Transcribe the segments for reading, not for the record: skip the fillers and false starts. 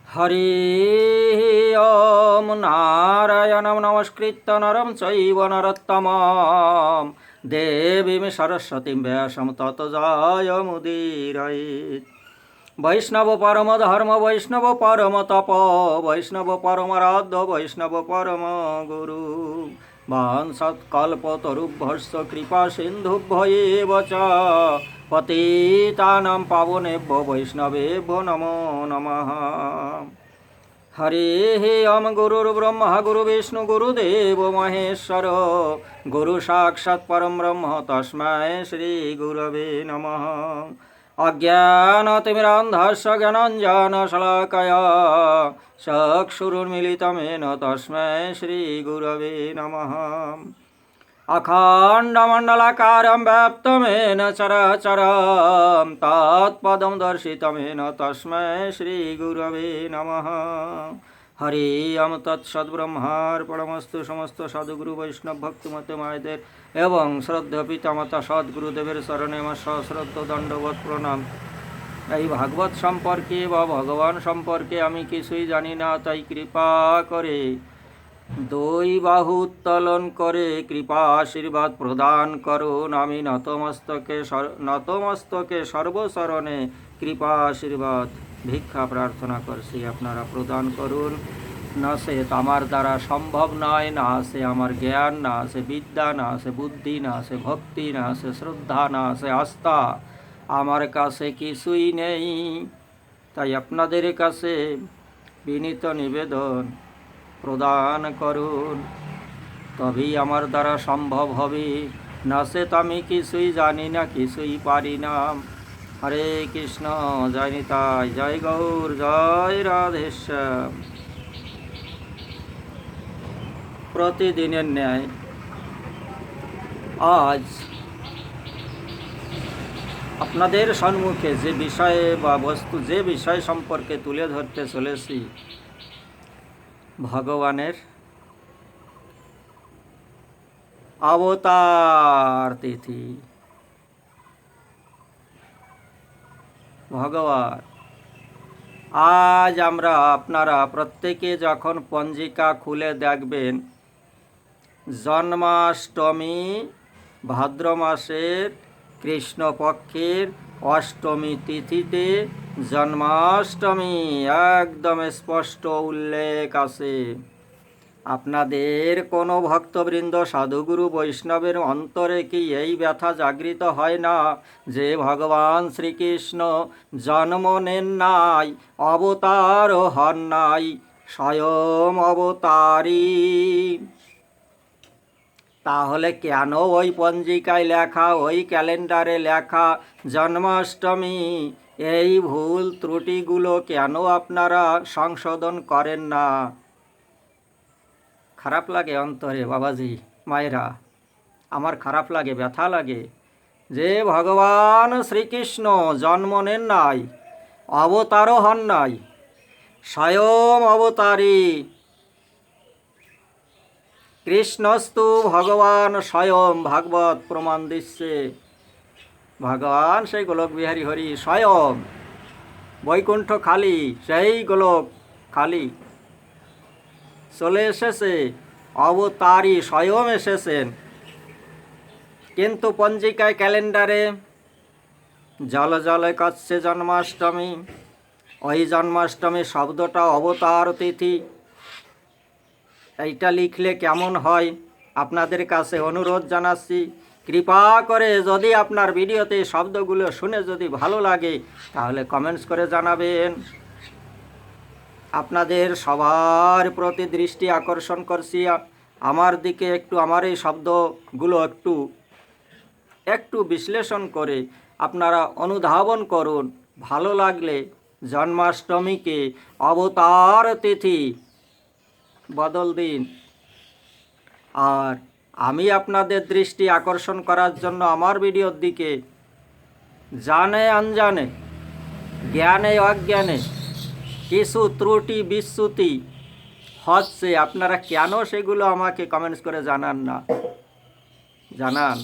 हरि ओम नारायणं नमस्कृत्य नरं चैव नरोत्तमं देवीं सरस्वतीं व्यासं ततो जयमुदीरयेत्। वैष्णव परम धर्म वैष्णव परम तप वैष्णव परमाराध्य वैष्णव परम गुरु वांसत्कल्पतरुभ्यश्च कृपा सिन्धुभ्यैव च पतितानां पावनेभ्यो वैष्णवेभ्यो नमो नमः। हरि ओम गुरुर्ब्रह्मा गुरुविष्णु गुरुदेव महेश्वर गुरु साक्षात् परं ब्रह्म तस्मै श्री गुरवे नमः। अज्ञानतिमिरान्धस्य ज्ञानाञ्जनशलाकया चक्षुरुन्मीलितं येन तस्मै श्रीगुरवे नमः। अखण्डमण्डलाकारं व्याप्तं येन चराचरं तत्पदं दर्शितं येन तस्मै श्रीगुरवे नमः। हरि ओम तत्सद्ब्रह्मार्पणमस्तु। समस्त साधुगुरु वैष्णव भक्तिमत मायদের এবং শ্রদ্ধেয় পিতামাতা সদ্গুরুদেবের চরণে আমার সশ্রদ্ধ দণ্ডবত প্রণাম। এই ভাগবত সম্পর্কে বা ভগবান সম্পর্কে আমি কিছুই জানি না, তাই কৃপা করে দুই বাহু উত্তোলন করে কৃপা আশীর্বাদ প্রদান করুন। আমি নতমস্তকে সর্বচরণে কৃপা আশীর্বাদ ভিক্ষা প্রার্থনা করছি, আপনারা প্রদান করুন। না সে আমার দ্বারা সম্ভব নয়, না আছে আমার জ্ঞান, না আছে বিদ্যা, না আছে বুদ্ধি, না আছে ভক্তি, না আছে শ্রদ্ধা, না আছে আস্থা, আমার কাছে কিছুই নেই। তাই আপনাদের কাছে বিনীত নিবেদন, প্রদান করুন, তবেই আমার দ্বারা সম্ভব হবে। না সে আমি কিছুই জানি না, কিছুই পারি না। হরে কৃষ্ণ, জয় নিতাই, জয় গৌর, জয় রাধেশ্যাম। প্রতিদিনের ন্যায় আজ আপনাদের সম্মুখে যে বিষয়ে বা বস্তু, যে বিষয় সম্পর্কে তুলে ধরতে চলেছি, ভগবানের অবতার তিথি। ভগবান আজ আপনারা প্রত্যেকে যখন পঞ্জিকা খুলে দেখবেন, জন্মাষ্টমী ভাদ্র মাসের কৃষ্ণপক্ষের অষ্টমী তিথিতে জন্মাষ্টমী একদম স্পষ্ট উল্লেখ আছে। আপনাদের কোনো ভক্তবৃন্দ সাধুগুরু বৈষ্ণবের অন্তরে কি এই ব্যথা জাগৃত হয় না যে ভগবান শ্রীকৃষ্ণ জন্ম নেন নাই, অবতার হন নাই, স্বয়ং অবতারী? তাহলে কেন ওই পঞ্জিকায় লেখা, ওই ক্যালেন্ডারে লেখা জন্মাষ্টমী, এই ভুল ত্রুটিগুলো কেন আপনারা সংশোধন করেন না? খারাপ লাগে অন্তরে বাবাজি, মায়েরা, আমার খারাপ লাগে, ব্যথা লাগে যে ভগবান শ্রীকৃষ্ণ জন্ম নেন নাই, অবতারও হন নাই, স্বয়ং অবতারী। কৃষ্ণস্তু ভগবান স্বয়ং, ভাগবত প্রমাণ দিচ্ছে। ভগবান সেই গোলক বিহারী হরি স্বয়ং, বৈকুণ্ঠ খালি, সেই গোলক খালি চলে এসেছে, অবতারী স্বয়ং এসেছেন। কিন্তু পঞ্জিকায় ক্যালেন্ডারে জলে জলে কাটছে জন্মাষ্টমী। ওই জন্মাষ্টমী শব্দটা অবতার তিথি, এইটা লিখলে কেমন হয়? আপনাদের কাছে অনুরোধ জানাচ্ছি, কৃপা করে যদি আপনার ভিডিওতে শব্দগুলো শুনে যদি ভালো লাগে তাহলে কমেন্টস করে জানাবেন। আপনাদের সবার প্রতি দৃষ্টি আকর্ষণ করছি, আমার দিকে একটু, আমার এই শব্দগুলো একটু বিশ্লেষণ করে আপনারা অনুধাবন করুন। ভালো লাগলে জন্মাষ্টমীকে অবতার তিথি বদল দিন। আর আমি আপনাদের দৃষ্টি আকর্ষণ করার জন্য আমার ভিডিওর দিকে জানে অনজানে, জ্ঞানে অজ্ঞানে কিছু ত্রুটি বিচ্যুতি হচ্ছে, আপনারা কেন সেগুলো আমাকে কমেন্টস করে জানান না? জানান।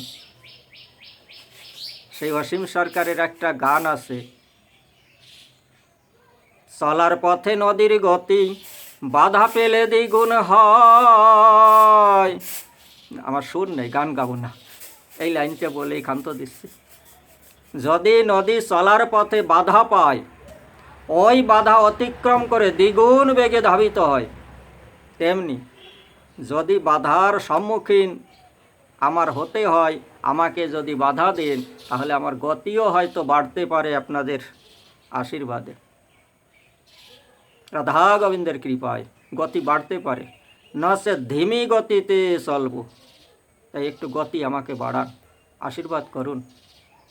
সেই অসীম সরকারের একটা গান আছে, চলার পথে নদীর গতি বাধা পেলে দ্বিগুণ হয়। আমার সুর নেই, গান গাবো না, এই লাইনটা বলেই ক্ষান্ত দিচ্ছি। যদি নদী চলার পথে বাধা পায়, ওই বাধা অতিক্রম করে দ্বিগুণ বেগে ধাবিত হয়, তেমনি যদি বাধার সম্মুখীন আমার হতে হয়, আমাকে যদি বাধা দেন, তাহলে আমার গতিও হয়তো বাড়তে পারে আপনাদের আশীর্বাদে, রাধা গোবিন্দের কৃপায় গতি বাড়তে পারে, না সে ধিমি গতিতে চলব। তাই একটু গতি আমাকে বাড়ান, আশীর্বাদ করুন,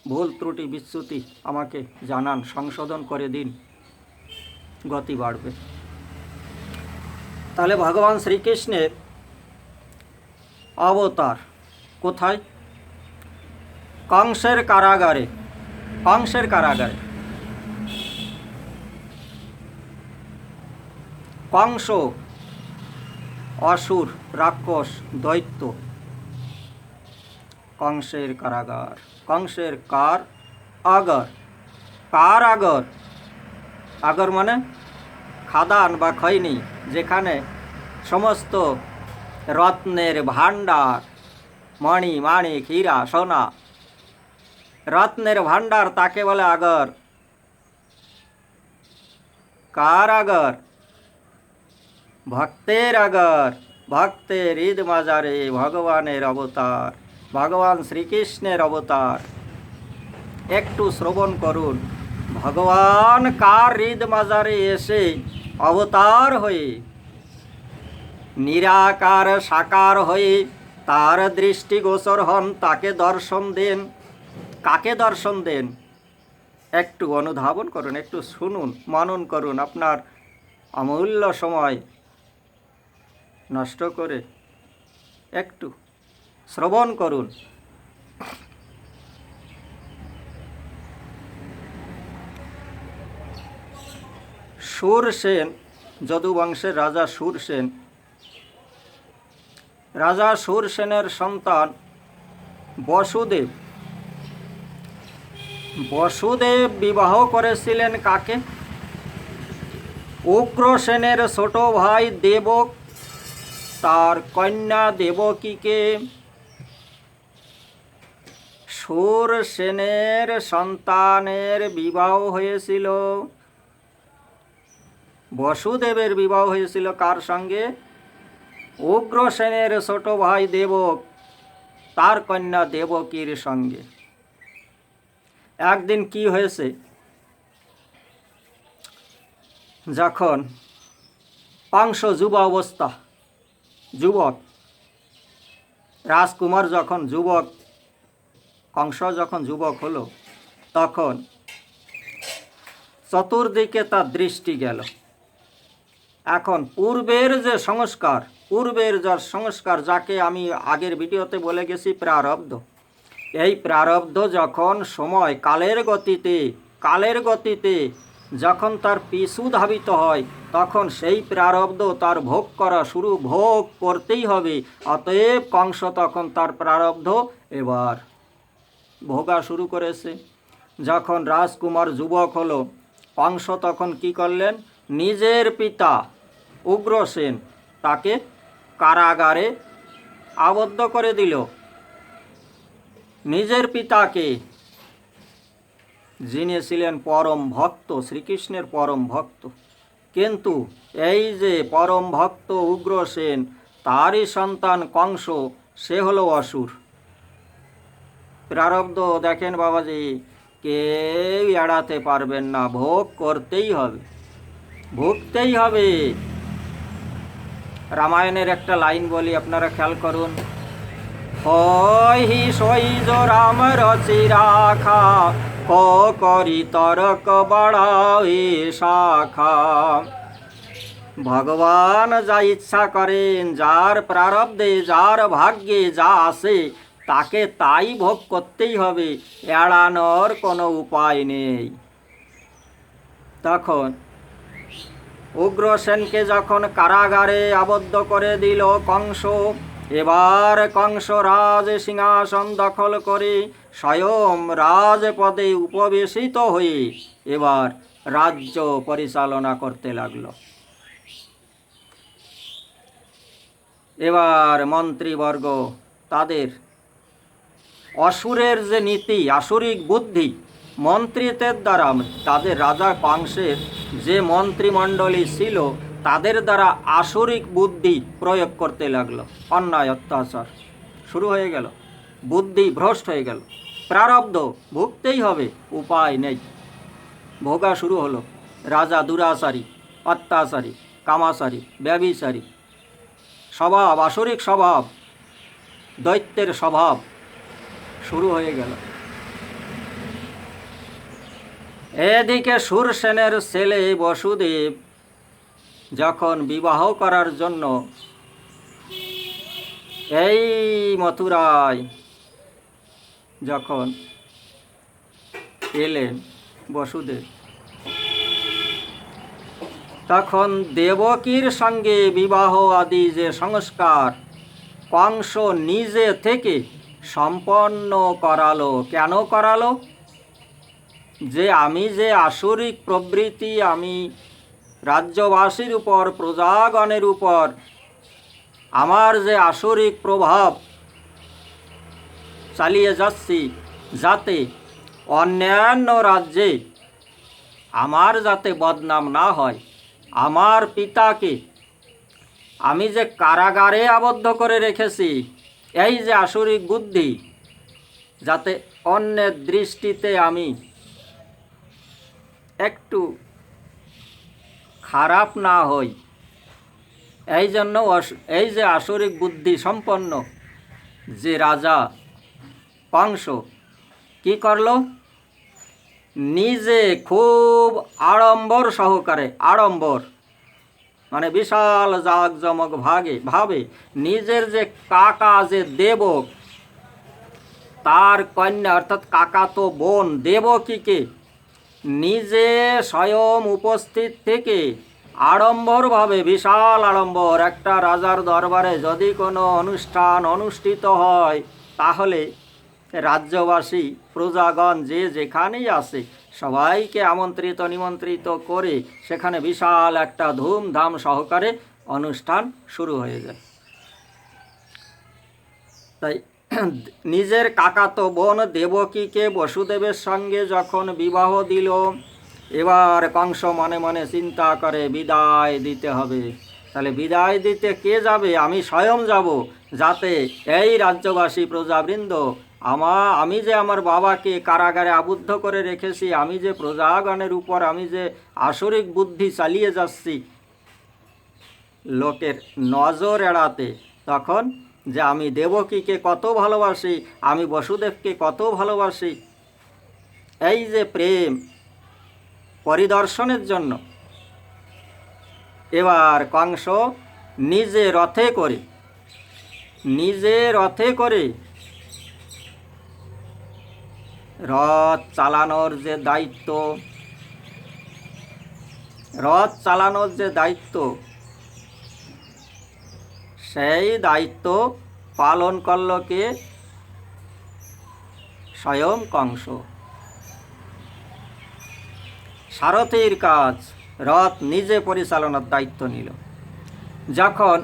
ভুল ত্রুটি বিচ্যুতি আমাকে জানান, সংশোধন করে দিন, গতি বাড়বে। তাহলে ভগবান শ্রীকৃষ্ণের অবতার কোথায়? কংসের কারাগারে। কংসের কারাগারে কংস অসুর, রাক্ষস, দৈত্য। কংসের কারাগার, কংসের কার আগর। কার আগর? আগর মানে খাদান বা খৈনি, যেখানে সমস্ত রত্নের ভাণ্ডার, মণি মাণিক হীরা সোনা, রত্নের ভাণ্ডার, তাকে বলে আগর। কার আগর? ভক্তের আগর। ভক্তের ঈদ মাজারে ভগবানের অবতার, ভগবান শ্রীকৃষ্ণের অবতার। একটু শ্রবণ করুন, ভগবান কার ঈদ মাজারে এসে অবতার হয়ে, নিরাকার সাকার হয়ে তার দৃষ্টিগোচর হন, তাকে দর্শন দেন। কাকে দর্শন দেন? একটু অনুধাবন করুন, একটু শুনুন, মনন করুন, আপনার অমূল্য সময় নষ্ট করে একটু শ্রবণ করুন। সুরসেন, যদুবংশের রাজা সুরসেন, রাজা সুরসেনের সন্তান বসুদেব। বসুদেব বিবাহ করেছিলেন কাকে? উগ্রসেনের ছোট ভাই দেবক তার কন্যা দেবকীকে। সুরসেনের সন্তানের বিবাহ হয়েছিল, বসুদেবের বিবাহ হয়েছিল কার সঙ্গে? উগ্রসেনের ছোট ভাই দেবক তার কন্যা দেবকীর সঙ্গে। একদিন কি হয়েছে, যখন কংস যুবক রাজকুমার যখন যুবক, কংস যখন যুবক হলো, তখন চতুর্দিকে তার দৃষ্টি গেল। এখন পূর্বের যে সংস্কার, যাকে আমি আগের ভিডিওতে বলে গেছি প্রারব্ধ, এই প্রারব্ধ যখন সময় কালের গতিতে যখন তার পিছু ধাবিত হয়, তখন সেই প্রারব্ধ তার ভোগ করতেই হবে। অতএব কংস তখন তার প্রারব্ধ এবার ভোগা শুরু করেছে। যখন রাজকুমার যুবক হলো, কংস তখন কি করলেন? নিজের পিতা উগ্রসেন তাকে কারাগারে আবদ্ধ করে দিল। নিজের পিতাকে, যিনি ছিলেন পরম ভক্ত, শ্রীকৃষ্ণের পরম ভক্ত, কিন্তু এই যে পরম ভক্ত উগ্রসেন, তারই সন্তান কংস, সে হলো অসুর। প্রারব্ধ দেখেন বাবাজি, কেউ এড়াতে পারবেন না, ভোগ করতেই হবে, ভুগতেই হবে। রামায়ণের একটা লাইন বলি, আপনারা খেয়াল করুন। হই সইজ রাম রচি রাখা, করি তরক বাড়াই শাখা। ভগবান যা ইচ্ছা করেন, যার প্রারব্ধে, যার ভাগ্যে যা আসে, তাকে তাই ভোগ করতেই হবে, এড়ানোর কোনো উপায় নেই। তখন উগ্রসেনকে যখন কারাগারে আবদ্ধ করে দিল কংস, এবার কংস রাজ সিংহাসন দখল করে স্বয়ং রাজপদে উপবেশিত হয়ে এবার রাজ্য পরিচালনা করতে লাগলো। এবার মন্ত্রীবর্গ তাদের অসুরের যে নীতি, আসুরিক বুদ্ধি মন্ত্রীদের দ্বারা, তাদের রাজা কংসের যে মন্ত্রিমণ্ডলী ছিল তাদের দ্বারা আসুরিক বুদ্ধি প্রয়োগ করতে লাগলো। অন্যায় অত্যাচার শুরু হয়ে গেল, বুদ্ধি ভ্রষ্ট হয়ে গেল। প্রারব্ধ ভুগতেই হবে, উপায় নেই, ভোগা শুরু হলো। রাজা দুরাচারী, অত্যাচারী, কামাচারী, ব্যভিচারী স্বভাব, আসুরিক স্বভাব, দৈত্যের স্বভাব শুরু হয়ে গেল। এদিকে শূরসেনের ছেলে বসুদেব যখন বিবাহ করার জন্য এই মথুরায় যখন এলেন বসুদেব, তখন দেবকীর সঙ্গে বিবাহ আদি যে সংস্কার কংস নিজে থেকে সম্পন্ন করালো। কেন করালো? যে আমি যে আসুরিক প্রবৃত্তি, আমি রাজ্যবাসীর উপর, প্রজাগণের উপর আমার যে আসুরিক প্রভাব চালিয়ে যাচ্ছি, যাতে অন্যান্য রাজ্যে আমার যাতে বদনাম না হয়, আমার পিতাকে আমি যে কারাগারে আবদ্ধ করে রেখেছি, এই যে আসুরিক বুদ্ধি, যাতে অন্যের দৃষ্টিতে আমি একটু খারাপ না হই, এই জন্য এই যে আসুরিক বুদ্ধি সম্পন্ন যে রাজা কংস কি করলো, নিজে খুব আড়ম্বর সহকারে, আড়ম্বর মানে বিশাল জাঁকজমক ভাবে নিজের যে কাকা যে দেবক, তার কন্যা অর্থাৎ কাকাতো বোন দেবকীকে নিজে স্বয়ং উপস্থিত থেকে আড়ম্বরভাবে, বিশাল আড়ম্বর, একটা রাজার দরবারে যদি কোনো অনুষ্ঠান অনুষ্ঠিত হয় তাহলে রাজ্যবাসী, প্রজাগণ যে যেখানেই আছে সবাইকে আমন্ত্রিত নিমন্ত্রিত করে সেখানে বিশাল একটা ধুমধাম সহকারে অনুষ্ঠান শুরু হয়ে যায়। তাই নিজের কাকাতো বোন দেবকীকে বসুদেবের সঙ্গে যখন বিবাহ দিল, এবার কংস মনে মনে চিন্তা করে বিদায় দিতে হবে। তাহলে বিদায় দিতে কে যাবে? আমি স্বয়ং যাব, যাতে এই রাজ্যবাসী প্রজাবৃন্দ আমি যে আমার বাবাকে কারাগারে আবদ্ধ করে রেখেছি, আমি যে প্রজাগণের উপর আমি যে আসুরিক বুদ্ধি চালিয়ে যাচ্ছি লোকের নজর এড়াতে, তখন যে আমি দেবকীকে কত ভালোবাসি, আমি বসুদেবকে কত ভালোবাসি, এই যে প্রেম পরিদর্শনের জন্য এবার কংস নিজে রথে করে রথ চালানোর যে দায়িত্ব, সেই দায়িত্ব পালন করল কে? স্বয়ং কংস। সারথীর কাজ, রথ নিজে পরিচালনার দায়িত্ব নিল। যখন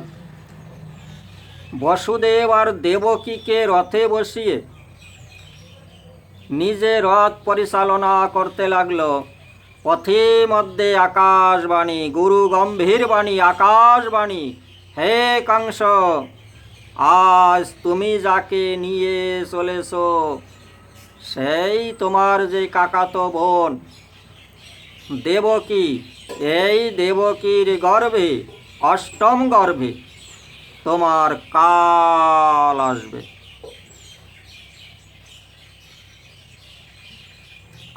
বসুদেব আর দেবকীকে রথে বসিয়ে নিজে রথ পরিচালনা করতে লাগলো, পথে মধ্যে আকাশবাণী, গুরু গম্ভীর বাণী, আকাশবাণী, হে কংস, আজ তুমি যাকে নিয়ে চলেছ সেই তোমার যে কাকাতো বোন দেবকী, এই দেবকীর গর্ভে, অষ্টম গর্ভে তোমার কাল আসবে।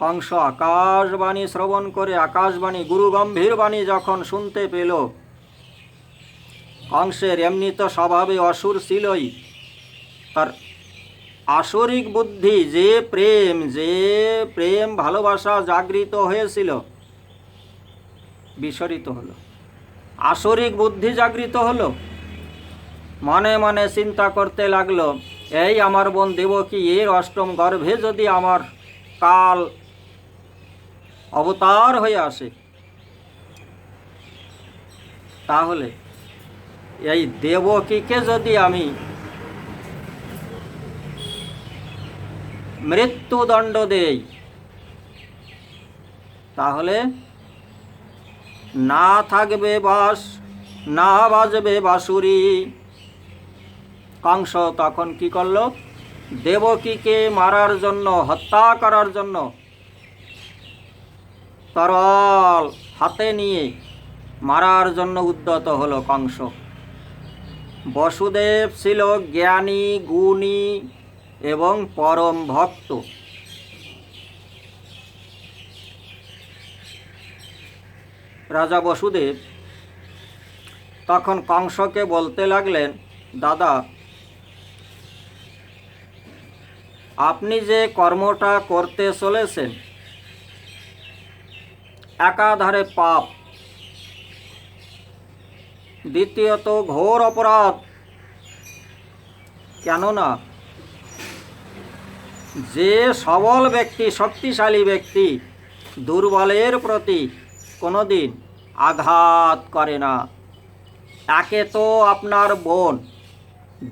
কংস আকাশবাণী শ্রবণ করে, আকাশবাণী গুরু গম্ভীর বাণী যখন শুনতে পেল, কংসের এমনি তো স্বভাবে অসুর ছিলই, তার আসরিক বুদ্ধি যে প্রেম ভালোবাসা জাগৃত হয়েছিল বিস্মরিত হলো, আসরিক বুদ্ধি জাগৃত হলো। মনে মনে চিন্তা করতে লাগলো, এই আমার বোন দেবকী, এর অষ্টম গর্ভে যদি আমার কাল অবতার হয়ে আসে, তাহলে এই দেবকীকে যদি আমি মৃত্যুদণ্ড দেই, তাহলে না থাকবে বাস, না বাজবে বাঁশুরি। কংস তখন কি করল? দেবকীকে মারার জন্য, হত্যা করার জন্য তরল হাতে নিয়ে মারার জন্য উদ্যত হলো কংস। বসুদেব ছিল জ্ঞানী, গুণী এবং পরম ভক্ত। রাজা বসুদেব তখন কংসকে বলতে লাগলেন, দাদা, আপনি যে কর্মটা করতে চলেছেন একাধারে পাপ, দ্বিতীয়ত ঘোর অপরাধ। কেননা যে সবল ব্যক্তি, শক্তিশালী ব্যক্তি দুর্বলের প্রতি কোনোদিন আঘাত করে না। একে তো আপনার বোন,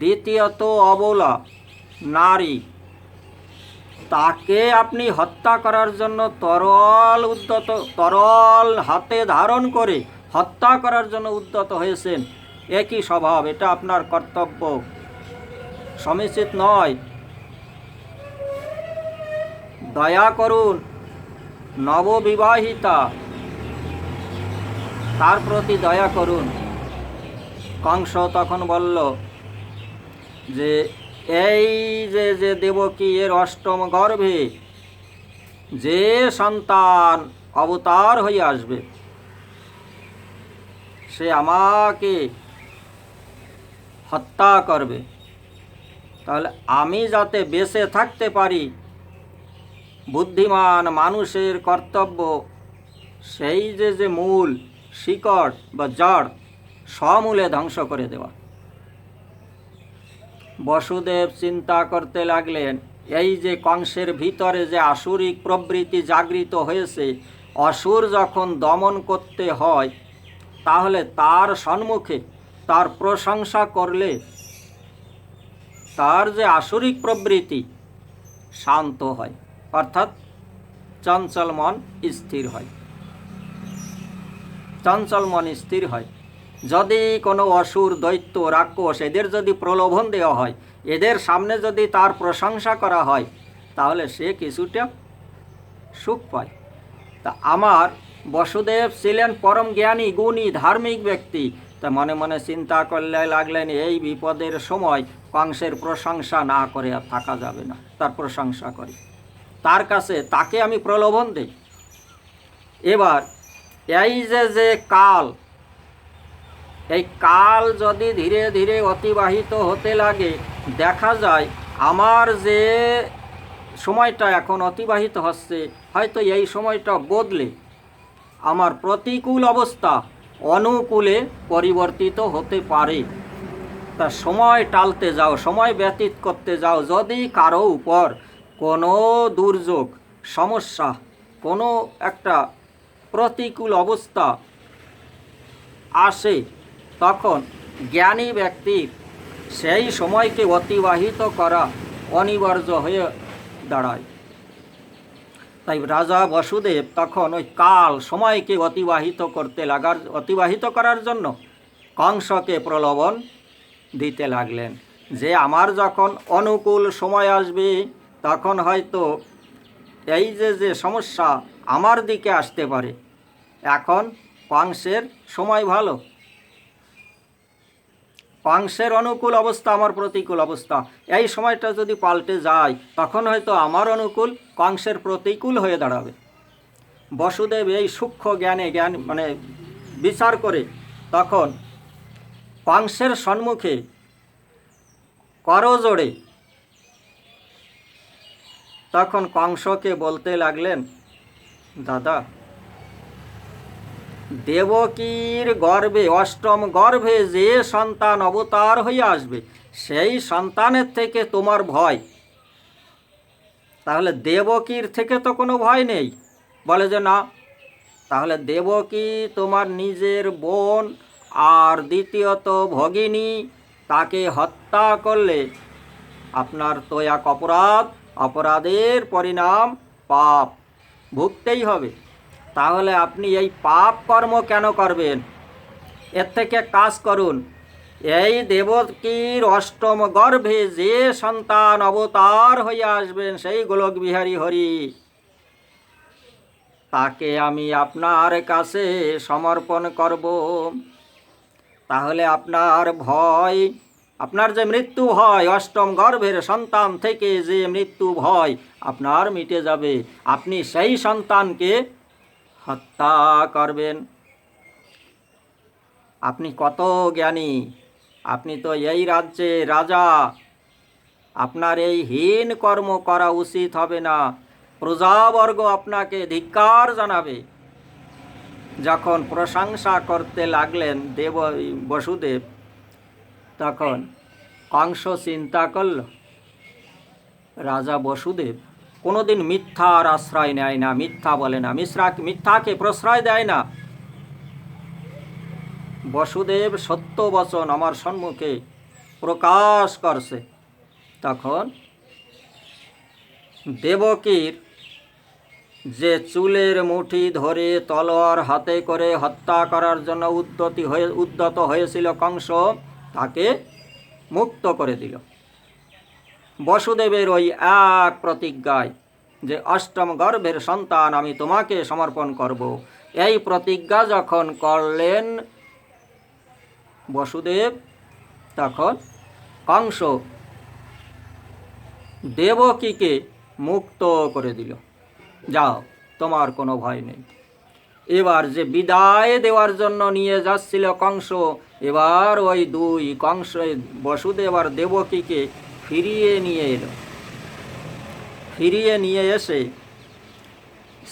দ্বিতীয়ত অবলা নারী, তাকে আপনি হত্যা করার জন্য তরল হাতে ধারণ করে হত্যা করার জন্য উদ্যত হয়েছেন। একই স্বভাব, এটা আপনার কর্তব্য সমীচিত নয়। দয়া করুন, নববিবাহিতা, তার প্রতি দয়া করুন। কংস তখন বলল যে এই যে দেবকী, এর অষ্টম গর্ভে যে সন্তান অবতার হয়ে আসবে, সে আমাকে হত্যা করবে। তাহলে আমি যাতে বেঁচে থাকতে পারি, বুদ্ধিমান মানুষের কর্তব্য সেই যে মূল শিকড় বা জড় সমূলে ধ্বংস করে দেওয়া। বসুদেব চিন্তা করতে লাগলেন, এই যে কংসের ভিতরে যে আসুরিক প্রবৃত্তি জাগৃত হয়েছে, অসুর যখন দমন করতে হয়, তাহলে তার সম্মুখে তার প্রশংসা করলে তার যে আসুরিক প্রবৃত্তি শান্ত হয়, অর্থাৎ চঞ্চল মন স্থির হয়। চঞ্চল মন স্থির হয়। যদি কোনো অসুর, দৈত্য, রাক্ষস এদের যদি প্রলোভন দেওয়া হয়, এদের সামনে যদি তার প্রশংসা করা হয়, তাহলে সে কিছুটা সুখ পায়। তা আমার বসুদেব ছিলেন পরম জ্ঞানী, গুণী, ধার্মিক ব্যক্তি। তা মনে মনে চিন্তা করলে লাগলেন, এই বিপদের সময় কংসের প্রশংসা না করে আর থাকা যাবে না, তার প্রশংসা করি, তার কাছে তাকে আমি প্রলোভন দেই। এবার এই যে কাল, এই কাল যদি ধীরে ধীরে অতিবাহিত হতে লাগে, দেখা যায় আমার যে সময়টা এখন অতিবাহিত হচ্ছে, হয়তো এই সময়টা বদলে আমার প্রতিকূল অবস্থা অনুকূলে পরিবর্তিত হতে পারে। তা সময় টালতে যাও, সময় ব্যতীত করতে যাও। যদি কারো উপর কোনো দুর্যোগ, সমস্যা, কোনো একটা প্রতিকূল অবস্থা আসে, তখন জ্ঞানী ব্যক্তির সেই সময়কে অতিবাহিত করা অনিবার্য হয়ে দাঁড়ায়। তাই রাজা বসুদেব তখন ওই কাল, সময়কে অতিবাহিত করার জন্য কংসকে প্রলোভন দিতে লাগলেন যে আমার যখন অনুকূল সময় আসবে, তখন হয়তো এই যে সমস্যা আমার দিকে আসতে পারে। এখন কংসের সময় ভালো, কংসের অনুকূল অবস্থা, আমার প্রতিকূল অবস্থা, এই সময়টা যদি পাল্টে যায়, তখন হয়তো আমার অনুকূল কংসের প্রতিকূল হয়ে দাঁড়াবে। বসুদেব এই সূক্ষ্ম জ্ঞান বিচার করে তখন কংসের সম্মুখে করজোড়ে তখন কংসকে বলতে লাগলেন, দাদা, দেবকীর গর্ভে, অষ্টম গর্ভে যে সন্তান অবতার হয়ে আসবে, সেই সন্তানের থেকে তোমার ভয়, তাহলে দেবকীর থেকে তো কোনো ভয় নেই, বলে যে না, তাহলে দেবকী তোমার নিজের বোন, আর দ্বিতীয়ত ভগিনী, তাকে হত্যা করলে আপনার তো এক অপরাধ, অপরাধের পরিণাম পাপ ভুগতেই হবে। তাহলে আপনি এই পাপ কর্ম কেন করবেন? এর থেকে কাজ করুন, এই দেবকীর অষ্টম গর্ভে যে সন্তান অবতার হয়ে আসবেন, সেই গোলক বিহারী হরি, তাকে আমি আপনার কাছে সমর্পণ করব। তাহলে আপনার ভয়, আপনার যে মৃত্যু হয়, অষ্টম গর্ভের সন্তান থেকে যে মৃত্যু ভয় আপনার মিটে যাবে। আপনি সেই সন্তানকে হত্যা করবেন। আপনি কত জ্ঞানী, আপনি তো এই রাজ্যে রাজা। আপনার এই হীন কর্ম করা উচিত হবে না। প্রজাবর্গ আপনাকে ধিক্কার জানাবে। যখন প্রশংসা করতে লাগলেন বসুদেব, তখন কংস চিন্তা করল, রাজা বসুদেব কোনোদিন মিথ্যার আশ্রয় নেয় না, মিথ্যা বলে না, মিথ্যাকে প্রশ্রয় দেয় না। বসুদেব সত্য বচন আমার সম্মুখে প্রকাশ করছে। তখন দেবকীর যে চুলের মুঠি ধরে তলোয়ার হাতে করে হত্যা করার জন্য উদ্যত হয়েছিল কংস, তাকে মুক্ত করে দিল। বসুদেবের ওই এক প্রতিজ্ঞায় যে অষ্টম গর্ভের সন্তান আমি তোমাকে সমর্পণ করব, এই প্রতিজ্ঞা যখন করলেন বসুদেব, তখন কংস দেবকীকে মুক্ত করে দিল। যাও, তোমার কোনো ভয় নেই। এবার যে বিদায় দেওয়ার জন্য নিয়ে যাচ্ছিল কংস, এবার ওই দুই কংস বসুদেব আর দেবকীকে ফিরিয়ে নিয়ে এলো। ফিরিয়ে নিয়ে এসে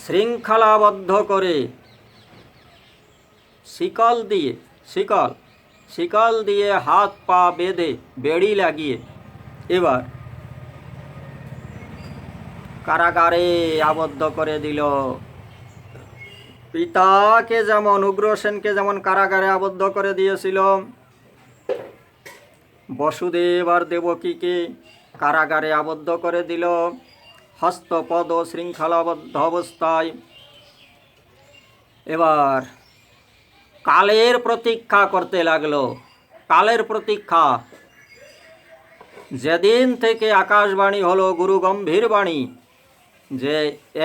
শৃঙ্খলাবদ্ধ করে শিকল দিয়ে হাত পা বেঁধে বেড়ি লাগিয়ে এবার কারাগারে আবদ্ধ করে দিল। পিতাকে যেমন, উগ্রসেনকে যেমন কারাগারে আবদ্ধ করে দিয়েছিল, বসুদেব আর দেবকীকে কারাগারে আবদ্ধ করে দিল, হস্তপদ শৃঙ্খলাবদ্ধ অবস্থায়। এবার কালের প্রতীক্ষা করতে লাগলো। কালের প্রতীক্ষা, যেদিন থেকে আকাশবাণী হলো, গুরু গম্ভীর বাণী, যে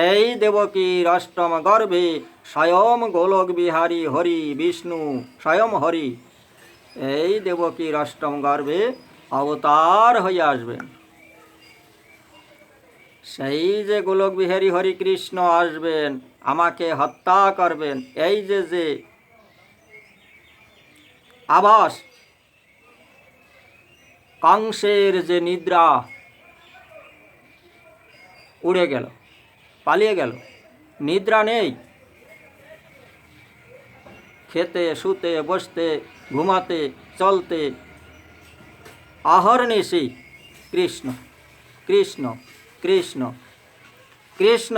এই দেবকীর অষ্টম গর্ভে স্বয়ং গোলক বিহারী হরি বিষ্ণু স্বয়ং হরি এই দেবকীর অষ্টম গর্ভে অবতার হয়ে আসবেন। সেই যে গোলক বিহারী হরি কৃষ্ণ আসবেন, আমাকে হত্যা করবেন, এই যে আভাস, কংসের যে নিদ্রা উড়ে গেল, পালিয়ে গেল। নিদ্রা নেই, খেতে শুতে বসতে ঘুমাতে চলতে অহর্নিশি কৃষ্ণ কৃষ্ণ কৃষ্ণ কৃষ্ণ।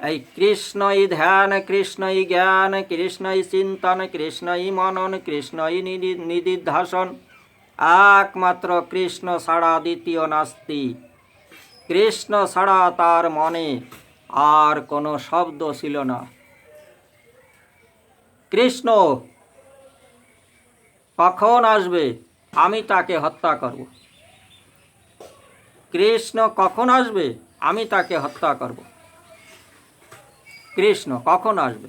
এই কৃষ্ণই ধ্যান, কৃষ্ণই জ্ঞান, কৃষ্ণই চিন্তন, কৃষ্ণই মনন, কৃষ্ণই নিদিধ্যাসন। একমাত্র কৃষ্ণ ছাড়া দ্বিতীয় নাস্তি। কৃষ্ণ ছাড়া তার মনে আর কোনো শব্দ ছিল না। কৃষ্ণ কখন আসবে, আমি তাকে হত্যা করব। কৃষ্ণ কখন আসবে, আমি তাকে হত্যা করব। কৃষ্ণ কখন আসবে,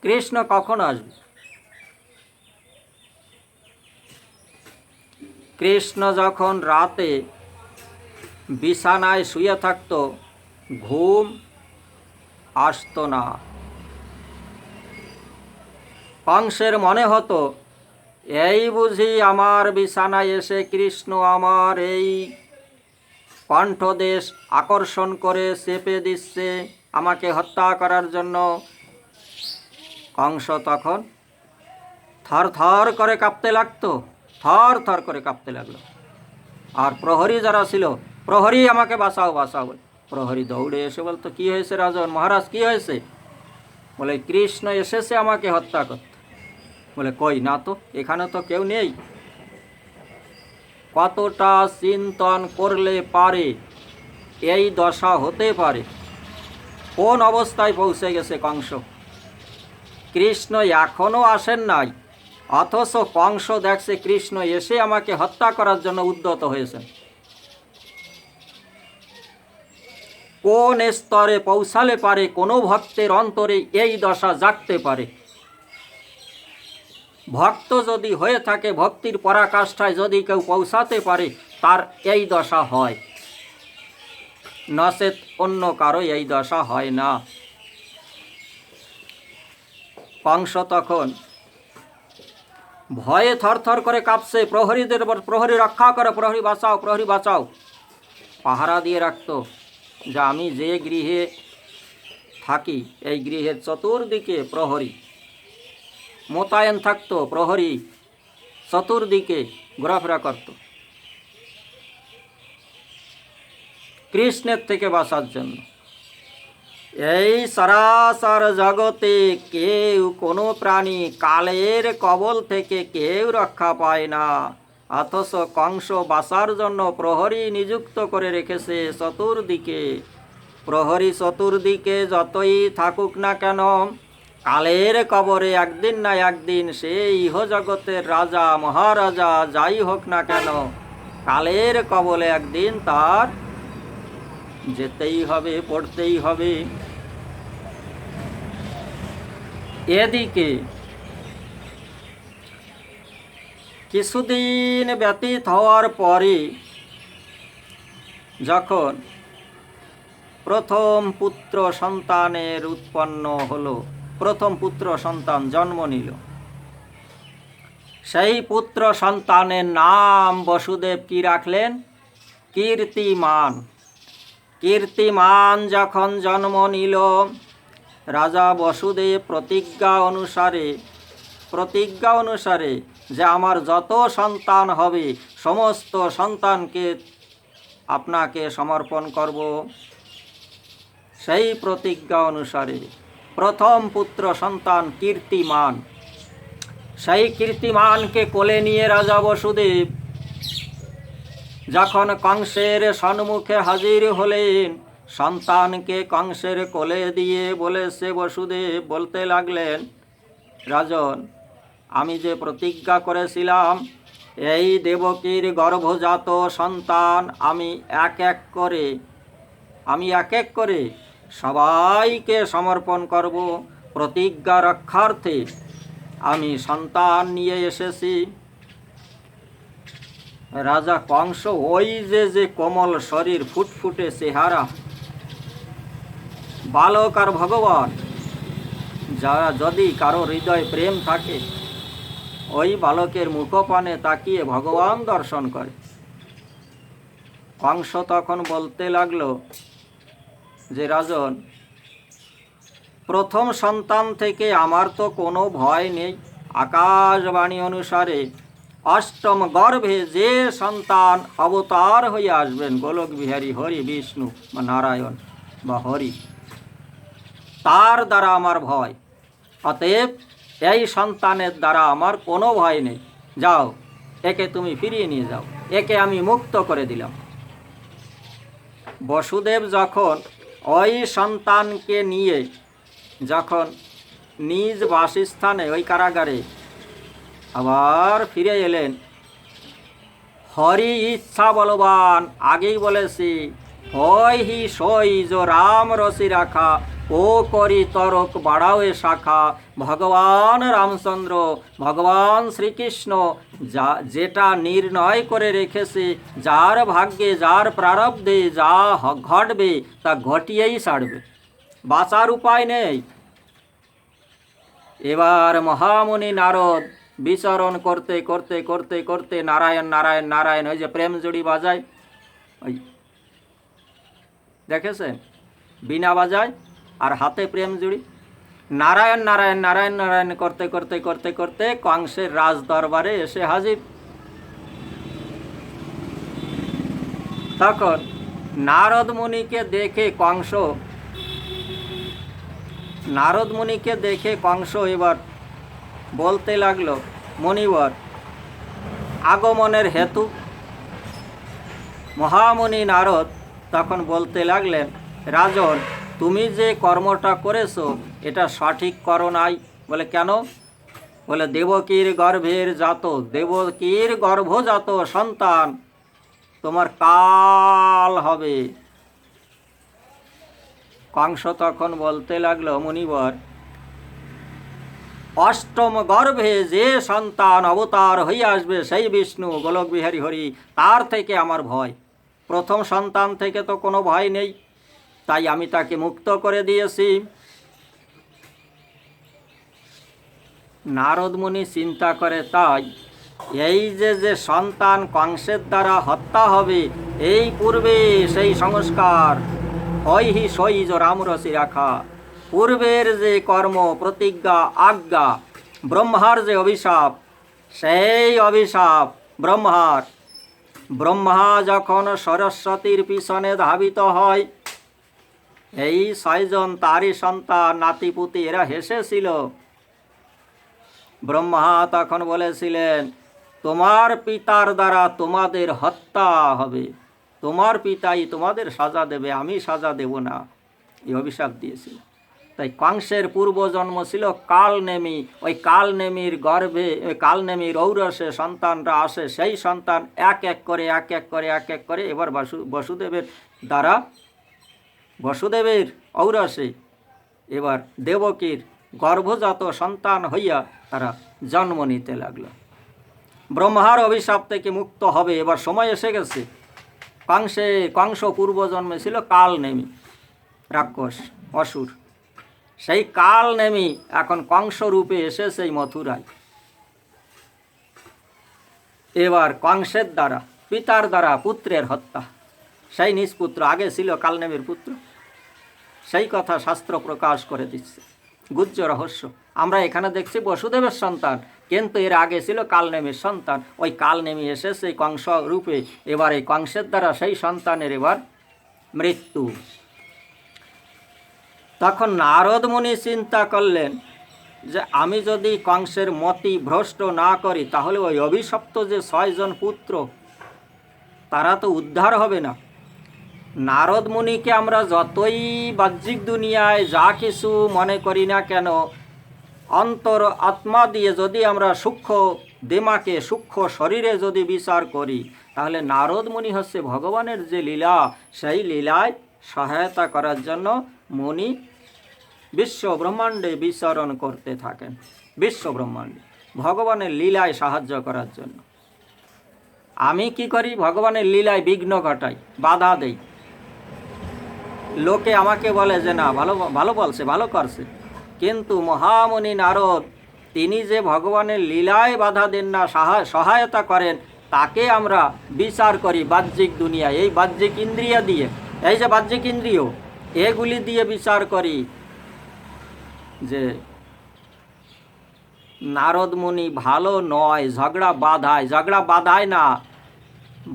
কৃষ্ণ কখন আসবে। কৃষ্ণ যখন রাতে বিছানায় শুয়ে থাকত, ঘুম আসতো না। কংসের মনে হতো, এই বুঝি আমার বিছানায় এসে কৃষ্ণ আমার এই কণ্ঠদেশ আকর্ষণ করে চেপে দিচ্ছে আমাকে হত্যা করার জন্য। কংস তখন থর থর করে কাঁপতে লাগতো, থর থর করে কাঁপতে লাগলো। আর প্রহরী যারা ছিল প্রহরী আমাকে বাঁচাও বাঁচাও। প্রহরী দৌড়ে এসে বলতো, কি হয়েছে রাজন মহারাজ, কি হয়েছে? বলে, কৃষ্ণ এসেছে আমাকে হত্যা করতে। বলে, কই না তো, এখানে তো কেউ নেই। কতটা চিন্তন করলে পারে এই দশা হতে পারে? কোন অবস্থায় পৌঁছে গেছে কংস? কৃষ্ণ এখনো আসেন নাই, অথচ কংস দেখছে কৃষ্ণ এসে আমাকে হত্যা করার জন্য উদ্যত হয়েছেন। কোন স্তরে পৌঁছালে পারে কোনো ভক্তের অন্তরে এই দশা জাগতে পারে? ভক্ত যদি হয়ে থাকে, ভক্তির পরাকাষ্ঠায় যদি কেউ পৌঁছাতে পারে, তার এই দশা হয়, নচেত অন্য কারো এই দশা হয় না। কংস তখন ভয়ে থরথর করে কাঁপছে। প্রহরীদের প্রহরী রক্ষা করে, প্রহরী বাঁচাও, প্রহরী বাঁচাও, পাহারা দিয়ে রাখতো। যে আমি যে গৃহে থাকি, এই গৃহের চতুর্দিকে প্রহরী মোতায়েন থাকতো, প্রহরী চতুর্দিকে ঘোরাফেরা করত কৃষ্ণের থেকে বাঁচার জন্য। এই সরাসর জগতে কেউ, কোনো প্রাণী কালের কবল থেকে কেউ রক্ষা পায় না, অথচ কংস বাঁচার জন্য প্রহরী নিযুক্ত করে রেখেছে চতুর্দিকে। প্রহরী চতুর্দিকে যতই থাকুক না কেন, কালের কবরে একদিন না একদিন সে ইহজগতের রাজা মহারাজা যাই হোক না কেন, কালের কবলে একদিন তার যেতেই হবে, পড়তেই হবে। এদিকে কিছুদিন ব্যতীত হওয়ার পরে যখন প্রথম পুত্র সন্তানের উৎপন্ন হলো, প্রথম পুত্র সন্তান জন্ম নিল, সেই পুত্র সন্তানের নাম বসুদেব কি রাখলেন? কীর্তিমান। কীর্তিমান যখন জন্ম নিল, রাজা বসুদেব প্রতিজ্ঞা অনুসারে যে আমার যত সন্তান হবে সমস্ত সন্তানকে আপনাকে সমর্পণ করব, সেই প্রতিজ্ঞা অনুসারে প্রথম পুত্র সন্তান কীর্তিমান। সেই কীর্তিমানকে কোলে নিয়ে রাজা বসুদেব যখন কংসের সম্মুখে হাজির হলেন, সন্তানকে কংসের কোলে দিয়ে বলেছে বসুদেব, বলতে লাগলেন, রাজন, আমি যে প্রতিজ্ঞা করেছিলাম এই দেবকীর গর্ভজাত সন্তান আমি এক এক করে সবাইকে সমর্পণ করব, প্রতিজ্ঞা রক্ষার্থে আমি সন্তান নিয়ে এসেছি। রাজা কংস ওই যে কোমল শরীর, ফুটফুটে চেহারা, বালক আর ভগবান, যারা যদি কারো হৃদয় প্রেম থাকে, ওই বালকের মুখপানে তাকিয়ে ভগবান দর্শন করে। কংস তখন বলতে লাগলো যে, রাজন, প্রথম সন্তান থেকে আমার তো কোনো ভয় নেই। আকাশবাণী অনুসারে অষ্টম গর্ভে যে সন্তান অবতার হয়ে আসবেন, গোলক বিহারী হরি, বিষ্ণু বা নারায়ণ বা হরি, তার দ্বারা আমার ভয়। অতএব এই সন্তানের দ্বারা আমার কোনো ভয় নেই। যাও, একে তুমি ফিরিয়ে নিয়ে যাও, একে আমি মুক্ত করে দিলাম। বসুদেব যখন ওই সন্তানকে নিয়ে যখন নিজ বাসস্থানে, ওই কারাগারে আবার ফিরে এলেন, হরি ইচ্ছা বলবান, আগেই বলেছি, হয় হি সই যো রাম রসি রাখা, ও করি তরক বাড়াওয়ে শাখা। ভগবান রামচন্দ্র, ভগবান শ্রীকৃষ্ণ যেটা নির্ণয় করে রেখেছে, যার ভাগ্যে, যার প্রারব্ধে যা ঘটবে তা ঘটিয়েই ছাড়বে, বাঁচার উপায় নেই। এবার মহামুনি নারদ বিচরণ করতে করতে করতে করতে নারায়ণ নারায়ণ নারায়ণ, ওই যে প্রেম জুড়ি বাজায়, ওই দেখেছেন, বিনা বাজায় আর হাতে প্রেম জুড়ি, নারায়ণ নারায়ণ নারায়ণ নারায়ণ করতে করতে করতে করতে কংসের রাজ দরবারে এসে হাজির। তখন নারদ মুনিকে দেখে কংস এবার বলতে লাগলো, মুনিবর আগমনের হেতু। মহামুনি নারদ তখন বলতে লাগলেন, রাজন, তুমি যে কর্মটা করেছো এটা সঠিক করো নাই। বলে কেন? বলে দেবকীর গর্ভজাত সন্তান তোমার কাল হবে। কংস তখন বলতে লাগলো, মুনিবর অষ্টম গর্ভে যে সন্তান অবতার হয়ে আসবে সেই বিষ্ণু গোলক বিহারী হরি, তার থেকে আমার ভয়। প্রথম সন্তান থেকে তো কোনো ভয় নেই, তাই আমি তাকে মুক্ত করে দিয়েছি। নারদ মুনি চিন্তা করে, তাই এই যে সন্তান কংসের দ্বারা হত্যা হবে, এই পূর্বে সেই সংস্কার হইহি সইজ রামরসি রাখা, পূর্বের যে কর্ম প্রতিজ্ঞা আজ্ঞা, ব্রহ্মার যে অভিশাপ, সেই অভিশাপ ব্রহ্মা যখন সরস্বতীর পিছনে ধাবিত হয়, এই 6 জন তারই সন্তান নাতিপুতি এরা হেসেছিল। ব্রহ্মা তখন বলেছিলেন, তোমার পিতার দ্বারা তোমাদের হত্যা হবে, তোমার পিতাই তোমাদের সাজা দেবে, আমি সাজা দেব না, এই অভিশাপ দিয়েছিল। তাই কংসের পূর্বজন্ম ছিল কালনেমি। ওই কালনেমির গর্ভে, ওই কালনেমির ঔরসে সন্তানরা আসে, সেই সন্তান এক এক করে এবার বসুদেবের ঔরসে এবার দেবকীর গর্ভজাত সন্তান হইয়া তারা জন্ম নিতে লাগলো। ব্রহ্মার অভিশাপ থেকে মুক্ত হবে, এবার সময় এসে গেছে। কংস পূর্বজন্মে ছিল কালনেমি রাক্ষস, অসুর। সেই কালনেমি এখন কংস রূপে এসে সেই মথুরায়। এবার কংসের দ্বারা, পিতার দ্বারা পুত্রের হত্যা, সেই নিষ্পুত্র, আগে ছিল কালনেমির পুত্র, সেই কথা শাস্ত্র প্রকাশ করে দিচ্ছে। গুহ্য রহস্য। আমরা এখানে দেখছি বসুদেবের সন্তান, কিন্তু এর আগে ছিল কালনেমির সন্তান। ওই কালনেমি এসে সেই কংস রূপে, এবার এই কংসের দ্বারা সেই সন্তানের এবার মৃত্যু। তখন নারদ মুনি চিন্তা করলেন যে আমি যদি কংসের মতি ভ্রষ্ট না করি, তাহলে ওই অভিশপ্ত যে 6 জন পুত্র তারা তো উদ্ধার হবে না। নারদ মুনিকে আমরা যতই বাহ্যিক দুনিয়ায় যা কিছু মনে করি না কেন, অন্তর আত্মা দিয়ে যদি আমরা সূক্ষ্ম দেমাকে, সূক্ষ্ম শরীরে যদি বিচার করি, তাহলে নারদ মুনি হচ্ছে ভগবানের যে লীলা, সেই লীলায় সহায়তা করার জন্য মুনি বিশ্ব ব্রহ্মাণ্ডে বিচরণ করতে থাকেন। বিশ্ব ব্রহ্মাণ্ডে ভগবানের লীলায় সাহায্য করার জন্য। আমি কি করি? ভগবানের লীলায় বিঘ্ন ঘটাই, বাধা দেই। লোকে আমাকে বলে যে না, ভালো বলছে, ভালো করছে, কিন্তু মহামুনি নারদ তিনি যে ভগবানের লীলায় বাধা দেন না, সহায়তা করেন, তাকে আমরা বিচার করি বাহ্যিক দুনিয়ায়, এই বাহ্যিক ইন্দ্রিয় দিয়ে, এই যে বাহ্যিক ইন্দ্রিয়, এগুলি দিয়ে বিচার করি যে নারদ মুনি ভালো নয়, ঝগড়া বাধায় না,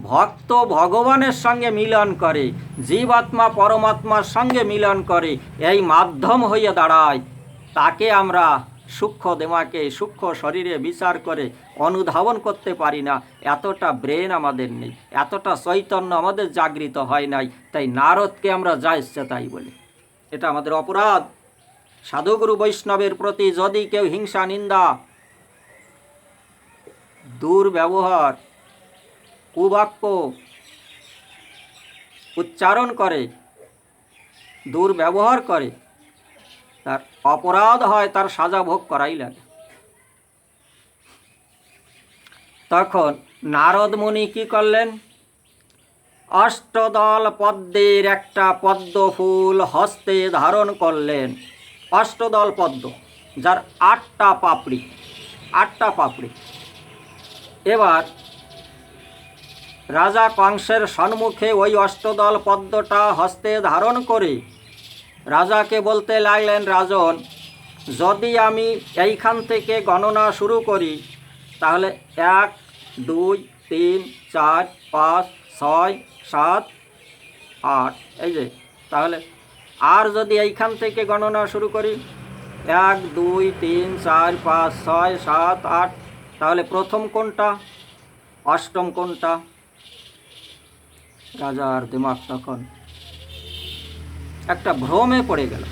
ভক্ত ভগবানের সঙ্গে মিলন করে, জীবাত্মা পরমাত্মার সঙ্গে মিলন করে, এই মাধ্যম হইয়া দাঁড়ায়। তাকে আমরা সূক্ষ্ম দেমাকে, সূক্ষ্ম শরীরে বিচার করে অনুধাবন করতে পারি না। এতটা ব্রেন আমাদের নেই, এতটা চৈতন্য আমাদের জাগৃত হয় নাই। তাই নারদকে আমরা যা ইচ্ছে তাই বলি, এটা আমাদের অপরাধ। সাধুগুরু বৈষ্ণবের প্রতি যদি কেউ হিংসা, নিন্দা, দুর্ব্যবহার, কুবাক্য উচ্চারণ করে, দুর্ব্যবহার করে, তার অপরাধ হয়, তার সাজা ভোগ করাই লাগে। তখন নারদ মুনি কি করলেন? অষ্টদল পদ্মের একটা পদ্ম ফুল হস্তে ধারণ করলেন। অষ্টদল পদ্ম, যার 8টা পাপড়ি। এবার রাজা কংসের সম্মুখে ওই অষ্টদল পদ্মটা হস্তে ধারণ করে রাজাকে বলতে লাগলেন, রাজন, যদি আমি এইখান থেকে গণনা শুরু করি, তাহলে 1, 2, 3, 4, 5, 6, 7, 8, এই যে তাহলে আর যদি এইখান থেকে গণনা শুরু করি 1 2 3 4 5 6 7 8, তাহলে প্রথম কোনটা, অষ্টম কোনটা? রাজার দিমাগ তখন একটা ভ্রমে পড়ে গেল।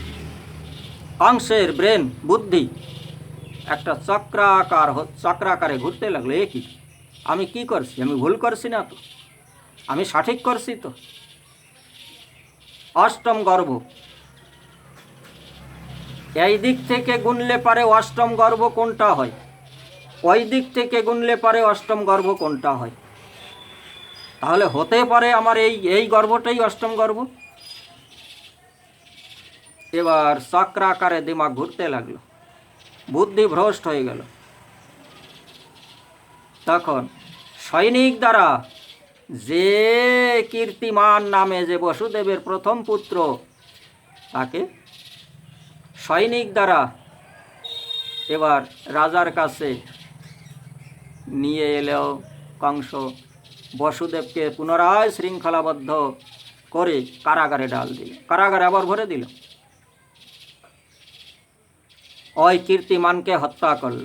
কংসের ব্রেন, বুদ্ধি একটা চক্রাকারে ঘুরতে লাগলো। এ কি, আমি কি করছি? আমি ভুল করছি না তো? আমি সঠিক করছি তো? অষ্টম গর্ভ, এই দিক থেকে গুনলে পারে অষ্টম গর্ভ কোনটা হয়, ওই দিক থেকে গুনলে পারে অষ্টম গর্ভ কোনটা হয়। তাহলে হতে পারে আমার এই গর্ভটাই অষ্টম গর্ভ। এবার চক্রাকারে দিমাগ ঘুরতে লাগলো, বুদ্ধি ভ্রষ্ট হয়ে গেল। তখন সৈনিক দ্বারা, যে কীর্তিমান নামে যে বসুদেবের প্রথম পুত্র, তাকে সৈনিক দ্বারা এবার রাজার কাছে নিয়ে এলেও কংস বসুদেবকে পুনরায় শৃঙ্খলাবদ্ধ করে কারাগারে ডাল দিল, কারাগারে আবার ভরে দিল। ওই কীর্তিমানকে হত্যা করল।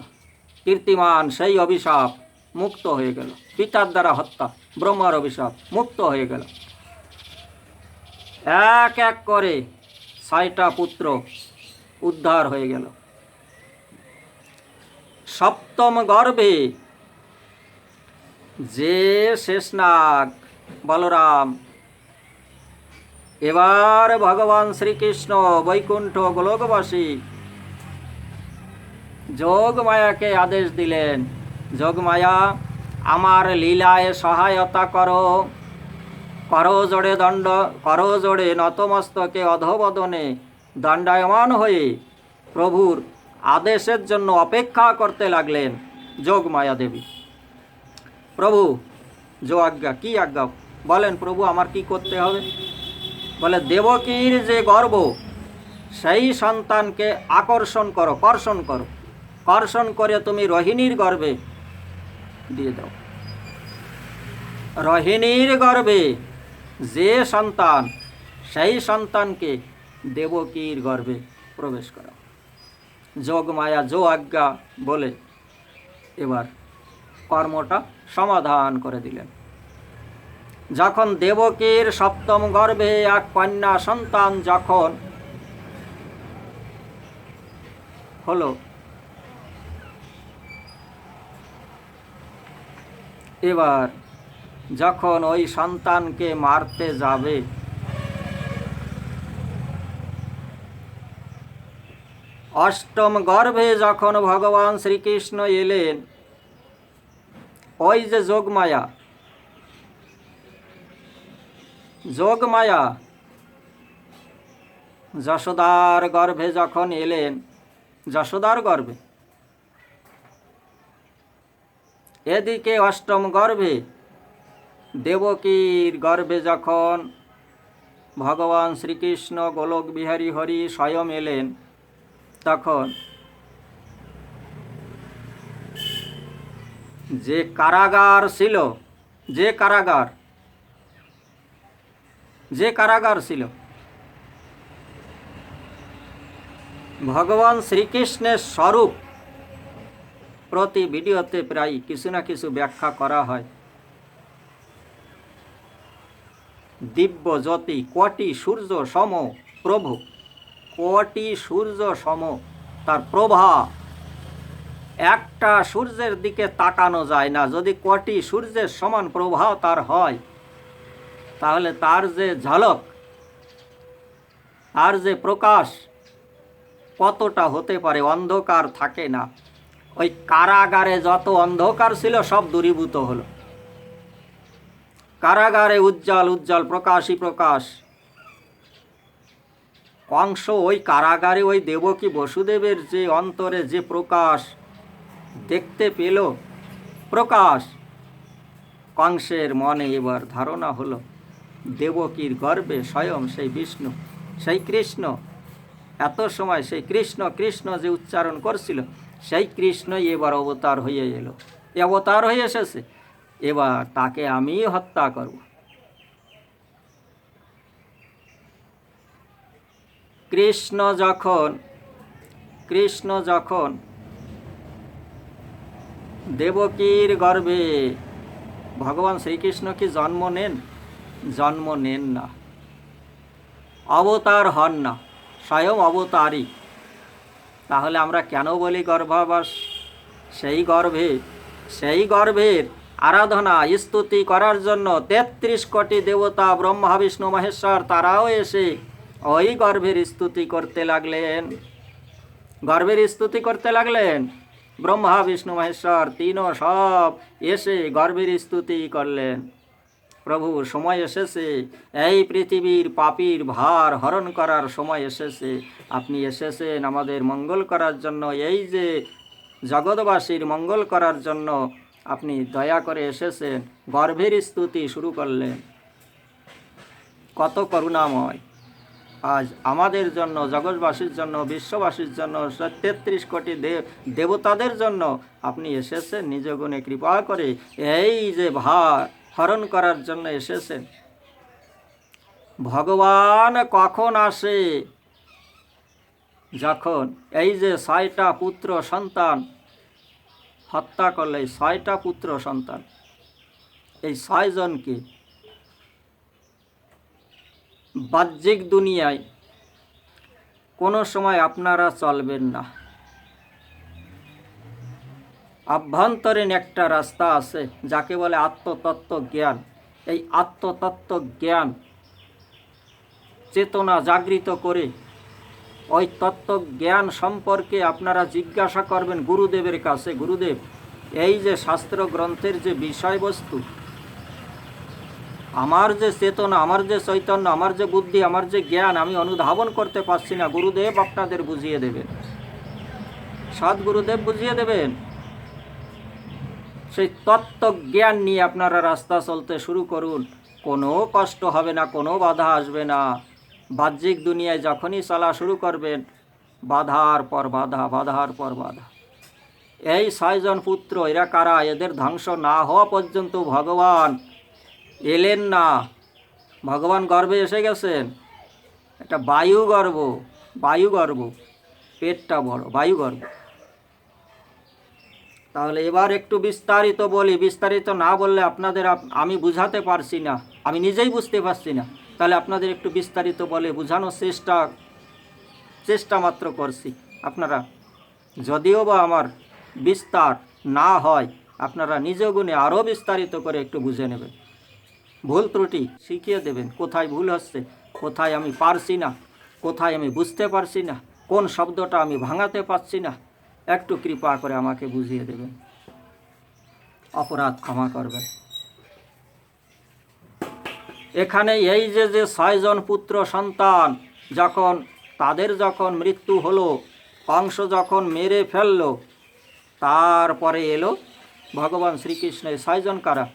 কীর্তিমান সেই অভিশাপ মুক্ত হয়ে গেল, পিতার দ্বারা হত্যা, ব্রহ্মার অভিশাপ মুক্ত হয়ে গেল। এক এক করে 6টা পুত্র উদ্ধার হয়ে গেল। সপ্তম গর্ভে যে শেষনাগ বলরাম, এবার ভগবান শ্রীকৃষ্ণ বৈকুণ্ঠ গোলকবাসী যোগমায়াকে আদেশ দিলেন, যোগমায়া আমার লীলায় সহায়তা করো, করো জোড়ে নতমস্তকে অধোবদনে দণ্ডায়মান হয়ে প্রভুর আদেশের জন্য অপেক্ষা করতে লাগলেন যোগমায়া দেবী। প্রভু যো আজ্ঞা, কি আজ্ঞা বলেন প্রভু, আমার কি করতে হবে? বলে দেবকীর যে গর্ভ, সেই সন্তানকে আকর্ষণ করো, কর্ষণ করে তুমি রোহিণীর গর্ভে দিয়ে দাও। রোহিণীর গর্ভে যে সন্তান, সেই সন্তানকে দেবকীর গর্ভে প্রবেশ করাও। যোগমায়া যো আজ্ঞা বলে এবার কর্মটা সমাধান করে দিলেন। যখন দেবকীর সপ্তম গর্ভে এক কন্যা সন্তান যখন হলো, এবার যখন ওই সন্তানকে মারতে যাবে, অষ্টম গর্ভে যখন ভগবান শ্রীকৃষ্ণ এলেন, ওই যে যোগমায়া যশোদার গর্ভে যখন এলেন, যশোদার গর্ভে, এদিকে অষ্টম গর্ভে দেবকীর গর্ভে যখন ভগবান শ্রীকৃষ্ণ গোলক বিহারী হরি স্বয়ং এলেন, তখন যে কারাগার ছিল, যে কারাগার ছিল, ভগবান শ্রীকৃষ্ণের স্বরূপ প্রতি ভিডিওতে প্রায় কিছু না কিছু ব্যাখ্যা করা হয়। দিব্য জ্যোতি, কোটি সূর্য সম প্রভু, কোটি সূর্য সম তার প্রভা, একটা সূর্যের দিকে তাকানো যায় না। যদি কোটি সূর্যের সমান প্রভা তার হয়, তাহলে তার যে ঝলক, তার যে প্রকাশ কতটা হতে পারে, অন্ধকার থাকে না। ওই কারাগারে যত অন্ধকার ছিল সব দূরীভূত হলো। কারাগারে উজ্জ্বল উজ্জ্বল প্রকাশই প্রকাশ। কংস ওই কারাগারে ওই দেবকী বসুদেবের যে অন্তরে যে প্রকাশ দেখতে পেল, প্রকাশ, কংসের মনে এবার ধারণা হলো দেবকীর গর্ভে স্বয়ং সেই বিষ্ণু, সেই কৃষ্ণ, এত সময় সেই কৃষ্ণ কৃষ্ণ যে উচ্চারণ করছিল, সেই কৃষ্ণই এবার অবতার হয়ে এলো, অবতার হয়ে এসেছে। এবার তাকে আমি হত্যা করব। কৃষ্ণ যখন দেবকীর গর্ভে, ভগবান শ্রীকৃষ্ণ কি জন্ম নেন না, অবতার হন না, স্বয়ং অবতারই। তাহলে আমরা কেন বলি গর্ভাবাস? সেই গর্ভের আরাধনা স্তুতি করার জন্য ৩৩ কোটি দেবতা, ব্রহ্মা বিষ্ণু মহেশ্বর, তারাও এসে ওই গর্ভের স্তুতি করতে লাগলেন। ব্রহ্মা বিষ্ণু মহেশ্বর তিনও সব এসে গর্ভের স্তুতি করলেন। প্রভু, সময় এসেছে, এই পৃথিবীর পাপীর ভার হরণ করার সময় এসেছে। আপনি এসেছেন আমাদের মঙ্গল করার জন্য, এই যে জগৎবাসীর মঙ্গল করার জন্য আপনি দয়া করে এসেছেন। গর্ভের স্তুতি শুরু করলেন। কত করুণাময়! আজ আমাদের জন্য, জগৎবাসীর জন্য, বিশ্ববাসীর জন্য, ৩৩ কোটি দেবতাদের জন্য আপনি এসেছেন নিজ গুণে কৃপা করে, এই যে ভার হরণ করার জন্য এসেছেন। ভগবান কখন আসে? যখন এই যে ৬টা পুত্র সন্তান হত্যা করলে, ৬টা পুত্র সন্তান, এই ৬ জনকে বাহ্যিক দুনিয়ায় কোনো সময় আপনারা চলবেন না। আভ্যন্তরীণ একটা রাস্তা আছে যাকে বলে আত্মতত্ত্ব জ্ঞান। এই আত্মতত্ত্ব জ্ঞান চেতনা জাগৃত করে ওই তত্ত্ব জ্ঞান সম্পর্কে আপনারা জিজ্ঞাসা করবেন গুরুদেবের কাছে। গুরুদেব, এই যে শাস্ত্র গ্রন্থের যে বিষয়বস্তু, আমার যে চেতনা, আমার যে চৈতন্য, আমার যে বুদ্ধি, আমার যে জ্ঞান, আমি অনুধাবন করতে পারছি না। গুরুদেব আপনাদের বুঝিয়ে দেবেন, সদ্গুরুদেব বুঝিয়ে দেবেন। সেই তত্ত্ব জ্ঞান নিয়ে আপনারা রাস্তা চলতে শুরু করুন। কোনো কষ্ট হবে না, কোনো বাধা আসবে না। বাহ্যিক দুনিয়ায় যখনই চলা শুরু করবেন, বাধার পর বাধা, বাধার পর বাধা। এই ৬ জন পুত্র, এরা কারা? এদের ধ্বংস না হওয়া পর্যন্ত ভগবান এলেন না। ভগবান গর্ভে এসে গেছেন। একটা বায়ুগর্ভ, পেটটা বড়, বায়ুগর্ভ। তাহলে এবার একটু বিস্তারিত বলি। বিস্তারিত না বললে আপনাদের আমি বুঝাতে পারছি না, আমি নিজেই বুঝতে পারছি না। তাহলে আপনাদের একটু বিস্তারিত বলে বোঝানোর চেষ্টা মাত্র করছি। আপনারা যদিও বা আমার বিস্তার না হয়, আপনারা নিজ গুণে আরও বিস্তারিত করে একটু বুঝে নেবেন। ভুল ত্রুটি শিখিয়ে দেবেন, কোথায় ভুল হচ্ছে, কোথায় আমি পারছি না, কোথায় আমি বুঝতে পারছি না, কোন শব্দটা আমি ভাঙাতে পারছি না, একটু কৃপা করে আমাকে বুঝিয়ে দেবেন। অপরাধ ক্ষমা করবেন। এখানে এই যে ৬ জন পুত্র সন্তান, তাদের যখন মৃত্যু হলো, কংস যখন মেরে ফেললো, তারপরে এলো ভগবান শ্রীকৃষ্ণ। ৬ জন কারা?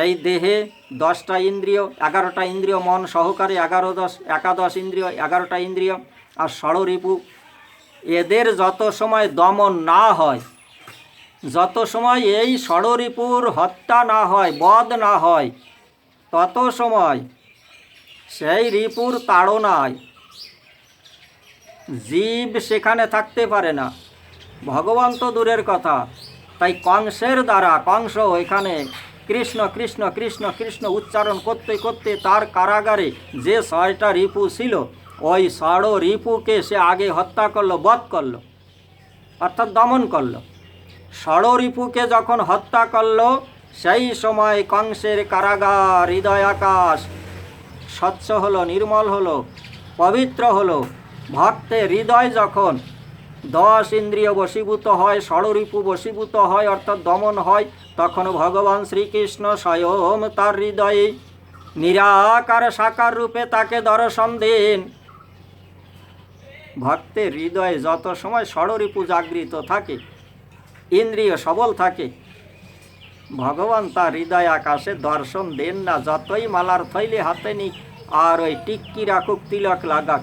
এই দেহে 10টা ইন্দ্রিয়, 11টা ইন্দ্রিয় মন সহকারে, 11 ইন্দ্রিয়, 11টা ইন্দ্রিয় আর ষড়রিপু। এদের যত সময় দমন না হয়, যত সময় এই ষড়রিপুর হত্যা না হয়, বধ না হয়, তত সময় সেই রিপুর তাড়নায় জীব সেখানে থাকতে পারে না। ভগবান তো দূরের কথা, তাই কংসের দ্বারা, কংস এখানে কৃষ্ণ কৃষ্ণ কৃষ্ণ কৃষ্ণ উচ্চারণ করতে করতে তার কারাগারে যে 6টা রিপু ছিল, ওই ষড় রিপুকে সে আগে হত্যা করলো, বধ করলো, অর্থাৎ দমন করলো। ষড় রিপুকে যখন হত্যা করলো, সেই সময় কংসের কারাগার, হৃদয় আকাশ স্বচ্ছ হলো, নির্মল হলো, পবিত্র হলো। ভক্তের হৃদয় যখন 10 ইন্দ্রিয় বশীভূত হয়, ষড়রিপু বশীভূত হয়, অর্থাৎ দমন হয়, তখন ভগবান শ্রীকৃষ্ণ স্বয়ং তার হৃদয়ে নিরাকার সাকার রূপে তাকে দর্শন দেন। ভক্তের হৃদয়ে যত সময় ষড়রিপু জাগৃত থাকে, ইন্দ্রিয় সবল থাকে, ভগবান তার হৃদয় আকাশে দর্শন দেন না। যতই মালার থৈলে হাতে নিক আর ওই টিক্কি রাখুক, তিলক লাগাক,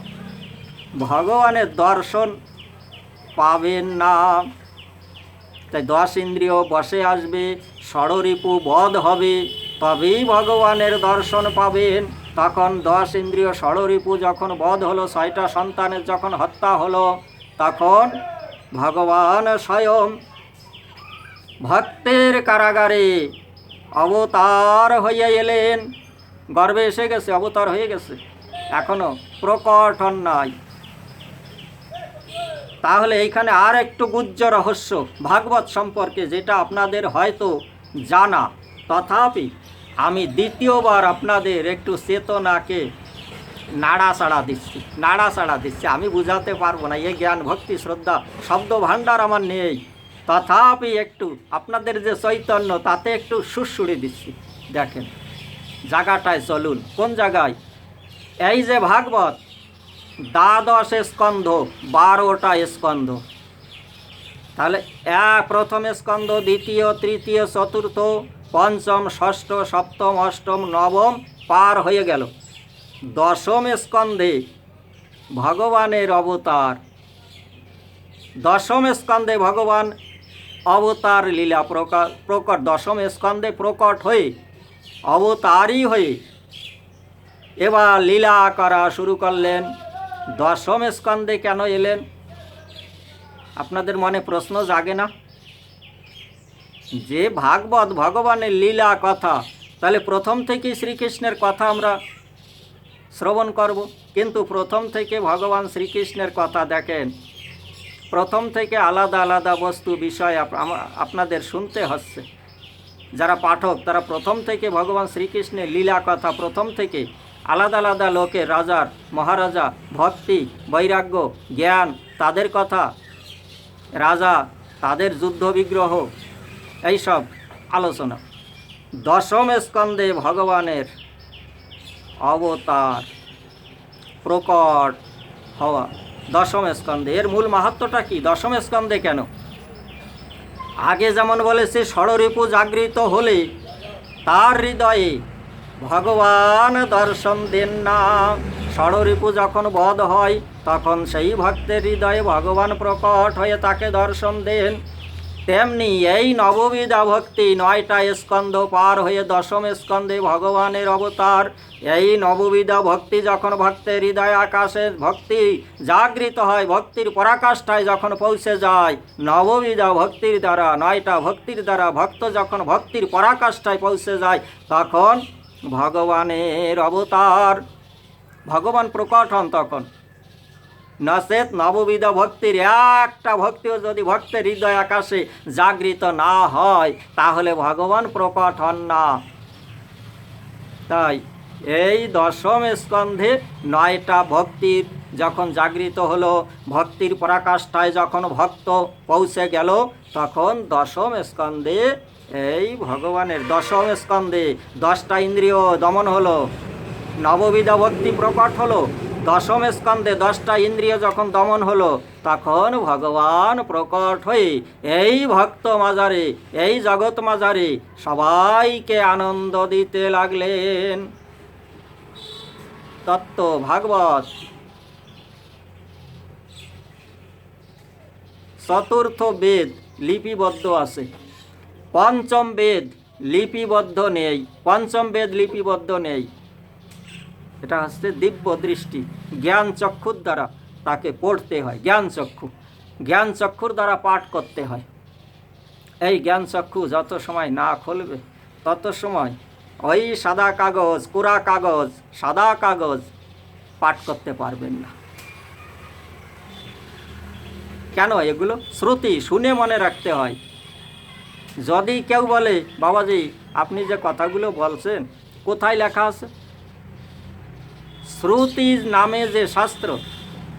ভগবানের দর্শন পাবেন না। তাই 10 ইন্দ্রিয় বসে আসবে, ষড়রিপু বধ হবে, তবেই ভগবানের দর্শন পাবেন, তখন 10 ইন্দ্রিয় ষড়রিপু যখন বধ হলো, 6টা সন্তানের যখন হত্যা হলো, তখন ভগবান স্বয়ং ভক্তের কারাগারে অবতার হয়ে এলেন। গর্বে এসে গেছে, অবতার হয়ে গেছে, এখনো প্রকট হন নাই। তাহলে এইখানে আর একটু গুহ্য রহস্য ভাগবত সম্পর্কে, যেটা আপনাদের হয়তো জানা, তথাপি আমি দ্বিতীয়বার আপনাদের একটু চেতনাকে নাড়াচাড়া দিচ্ছি। আমি বুঝাতে পারবো না, এই জ্ঞান ভক্তি শ্রদ্ধা শব্দ ভাণ্ডার আমার নেই, তথাপি একটু আপনাদের যে চৈতন্য তাতে একটু সুড়সুড়ি দিচ্ছি। দেখেন জায়গাটায় চলুন, কোন জায়গায়? এই যে ভাগবত 12 স্কন্ধ, 12টা স্কন্ধ, তাহলে প্রথম স্কন্ধ, দ্বিতীয়, তৃতীয়, চতুর্থ, পঞ্চম, ষষ্ঠ, সপ্তম, অষ্টম, নবম পার হয়ে গেল। 10ম স্কন্ধে ভগবানের অবতার, 10ম স্কন্ধে ভগবান অবতার লীলা প্রকট, 10ম স্কন্ধে প্রকট হয়ে অবতারই হয়ে এবার লীলা করা শুরু করলেন। 10ম স্কন্ধে কেন এলেন? আপনাদের মনে প্রশ্ন জাগে না? যে ভাগবত ভগবানের লীলা কথা, তাহলে প্রথম থেকেই শ্রীকৃষ্ণের কথা আমরা শ্রবণ করব। কিন্তু প্রথম থেকে ভগবান শ্রীকৃষ্ণের কথা দেখেন, প্রথম থেকে আলাদা আলাদা বস্তু বিষয় আপনাদের শুনতে হচ্ছে। যারা পাঠক তারা প্রথম থেকে ভগবান শ্রীকৃষ্ণের লীলা কথা, প্রথম থেকে আলাদা আলাদা লোকের, রাজার, মহারাজা, ভক্তি, বৈরাগ্য, জ্ঞান, তাদের কথা, রাজা, তাদের যুদ্ধ বিগ্রহ, এইসব আলোচনা। 10ম স্কন্ধে ভগবানের অবতার প্রকট হওয়া, 10ম স্কন্ধে। এর মূল মাহাত্ম্যটা কি? 10ম স্কন্ধে কেন? আগে যেমন বলেছে, ষড়রিপু জাগৃত হলে তার হৃদয়ে ভগবান দর্শন দেন না। ষড়রিপু যখন বধ হয় তখন সেই ভক্তের হৃদয়ে ভগবান প্রকট হয়ে তাকে দর্শন দেন। তেমনি এই নববিধা ভক্তি, 9টা স্কন্ধ পার হয়ে 10ম স্কন্ধে ভগবানের অবতার। এই নববিধা ভক্তি যখন ভক্তের হৃদয় আকাশে ভক্তি জাগৃত হয়, ভক্তির পরাকাষ্ঠায় যখন পৌঁছে যায়, নববিধা ভক্তির দ্বারা, 9টা ভক্তির দ্বারা ভক্ত যখন ভক্তির পরাকাষ্ঠায় পৌঁছে যায়, তখন ভগবানের অবতার, ভগবান প্রকট হন। তখন নচেত নববিধা ভক্তির একটা ভক্তিও যদি ভক্তের হৃদয় আকাশে জাগৃত না হয়, তাহলে ভগবান প্রকট হন না। তাই এই 10ম স্কন্ধে 9টা ভক্তির যখন জাগৃত হলো, ভক্তির পরাকাষ্ঠায় যখন ভক্ত পৌঁছে গেল, তখন 10ম স্কন্ধে এই ভগবানের 10ম স্কন্ধে 10টা ইন্দ্রিয় দমন হলো, নববিধা ভক্তি প্রকট হলো। 10ম স্কন্ধে 10টা ইন্দ্রিয় যখন দমন হলো, তখন ভগবান প্রকট হয়ে এই ভক্ত মাজারে, এই জগৎ মাজারে সবাইকে আনন্দ দিতে লাগলেন। তত্ত্ব ভাগবত চতুর্থ বেদ লিপিবদ্ধ আছে, পঞ্চম বেদ লিপিবদ্ধ নেই। পঞ্চম বেদ লিপিবদ্ধ নেই, এটা হচ্ছে দিব্য দৃষ্টি, জ্ঞান চক্ষুর দ্বারা তাকে পড়তে হয়। জ্ঞান চক্ষুর দ্বারা পাঠ করতে হয়। এই জ্ঞান চক্ষু যত সময় না খুলবে, তত সময় ওই সাদা কাগজ, কোরা কাগজ, সাদা কাগজ পাঠ করতে পারবেন না। কেন? এগুলো শ্রুতি, শুনে মনে রাখতে হয়। যদি কেউ বলে, বাবাজি আপনি যে কথাগুলো বলছেন কোথায় লেখা আছে? শ্রুতি নামে যে শাস্ত্র,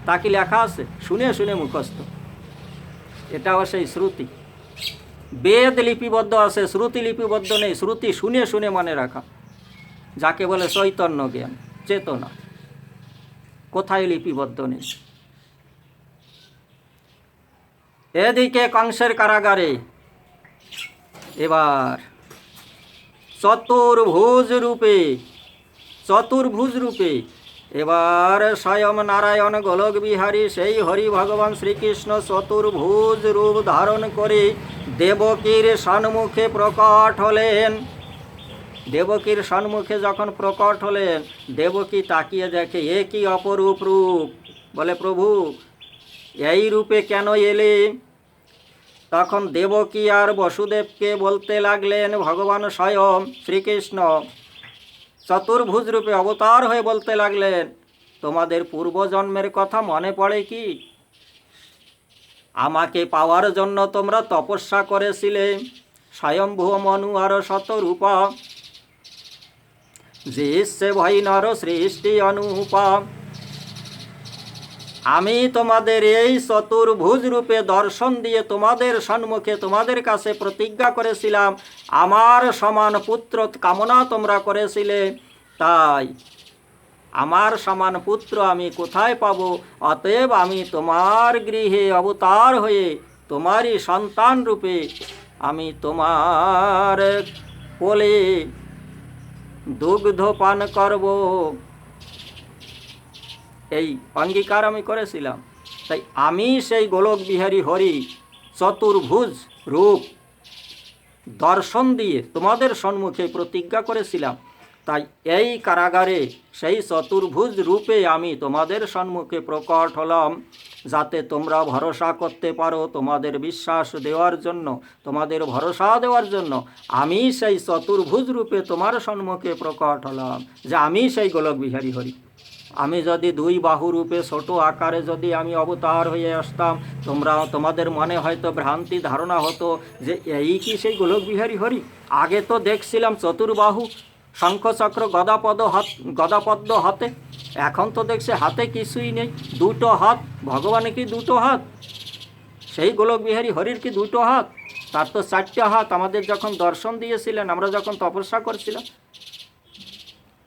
তা কি লেখা আছে? শুনে শুনে মুখস্থ, এটাও সেই শ্রুতি। বেদ লিপিবদ্ধ আছে, শ্রুতি লিপিবদ্ধ নেই। শ্রুতি শুনে শুনে মনে রাখা, যাকে বলে চৈতন্য জ্ঞান, চেতনা, কোথায় লিপিবদ্ধ নেই। এদিকে কংসের কারাগারে এবার চতুর্ভুজ রূপে এবার স্বয়ং নারায়ণ গোলক বিহারী সেই হরি ভগবান শ্রীকৃষ্ণ চতুর্ভুজ রূপ ধারণ করে দেবকীর সম্মুখে প্রকট হলেন। দেবকীর সম্মুখে যখন প্রকট হলেন, দেবকী তাকিয়ে দেখে এ কি অপরূপ রূপ। বলে প্রভু এই রূপে কেন এলে? তখন দেবকী আর বসুদেবকে বলতে লাগলেন, ভগবান স্বয়ং শ্রীকৃষ্ণ চতুর্ভুজ রূপে অবতার হয়ে বলতে লাগলেন, তোমাদের পূর্বজন্মের কথা মনে পড়ে কি? আমাকে পাওয়ার জন্য তোমরা তপস্যা করেছিলে। স্বয়ম্ভু মনু আর শতরূপা, যে ভয় নর সৃষ্টি অনুপা। আমি তোমাদের এই চতুর্ভুজ রূপে দর্শন দিয়ে তোমাদের সম্মুখে তোমাদের কাছে প্রতিজ্ঞা করেছিলাম, আমার সমান পুত্র কামনা তোমরা করেছিলে, তাই আমার সমান পুত্র আমি কোথায় পাবো? অতএব আমি তোমার গৃহে অবতার হয়ে তোমারই সন্তান রূপে আমি তোমার কোলে দুগ্ধ পান করব, এই অঙ্গীকার আমি করেছিলাম। তাই আমি সেই গোলক বিহারী হরি চতুর্ভুজ রূপ দর্শন দিয়ে তোমাদের সম্মুখে প্রতিজ্ঞা করেছিলাম, তাই এই কারাগারে সেই চতুর্ভুজ রূপে আমি তোমাদের সম্মুখে প্রকট হলাম, যাতে তোমরা ভরসা করতে পারো। তোমাদের বিশ্বাস দেওয়ার জন্য, তোমাদের ভরসা দেওয়ার জন্য আমি সেই চতুর্ভুজ রূপে তোমার সম্মুখে প্রকট হলাম, যে আমি সেই গোলক বিহারী হরি। আমি যদি দুই বাহু রূপে ছোট আকারে যদি আমি অবতার হয়ে আসতাম, তোমাদের মনে হয়তো ভ্রান্তি ধারণা হতো যে এই কি সেই গোলক বিহারী হরি? আগে তো দেখছিলাম চতুর্বাহু, শঙ্খচক্র গদাপদ্ম হাতে, এখন তো দেখছে হাতে কিছুই নেই, দুটো হাত। ভগবানের কি দুটো হাত? সেই গোলক বিহারী হরির কি দুটো হাত? তার তো চারটে হাত। আমাদের যখন দর্শন দিয়েছিলেন, আমরা যখন তপস্যা করছিলাম,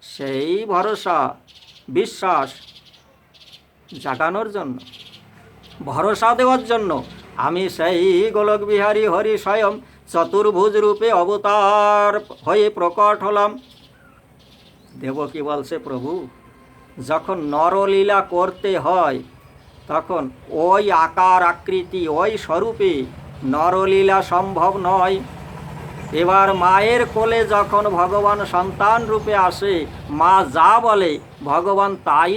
সেই ভরসা বিশ্বাস জাগানোর জন্য, ভরসা দেওয়ার জন্য আমি সেই গোলক বিহারী হরি স্বয়ং চতুর্ভুজ রূপে অবতার হয়ে প্রকট হলাম। দেবকী বলছে, প্রভু যখন নরলীলা করতে হয় তখন ওই আকার আকৃতি ওই স্বরূপে নরলীলা সম্ভব নয়। এবার মায়ের কোলে যখন ভগবান সন্তান রূপে আসে, মা যা বলে ভগবান তাই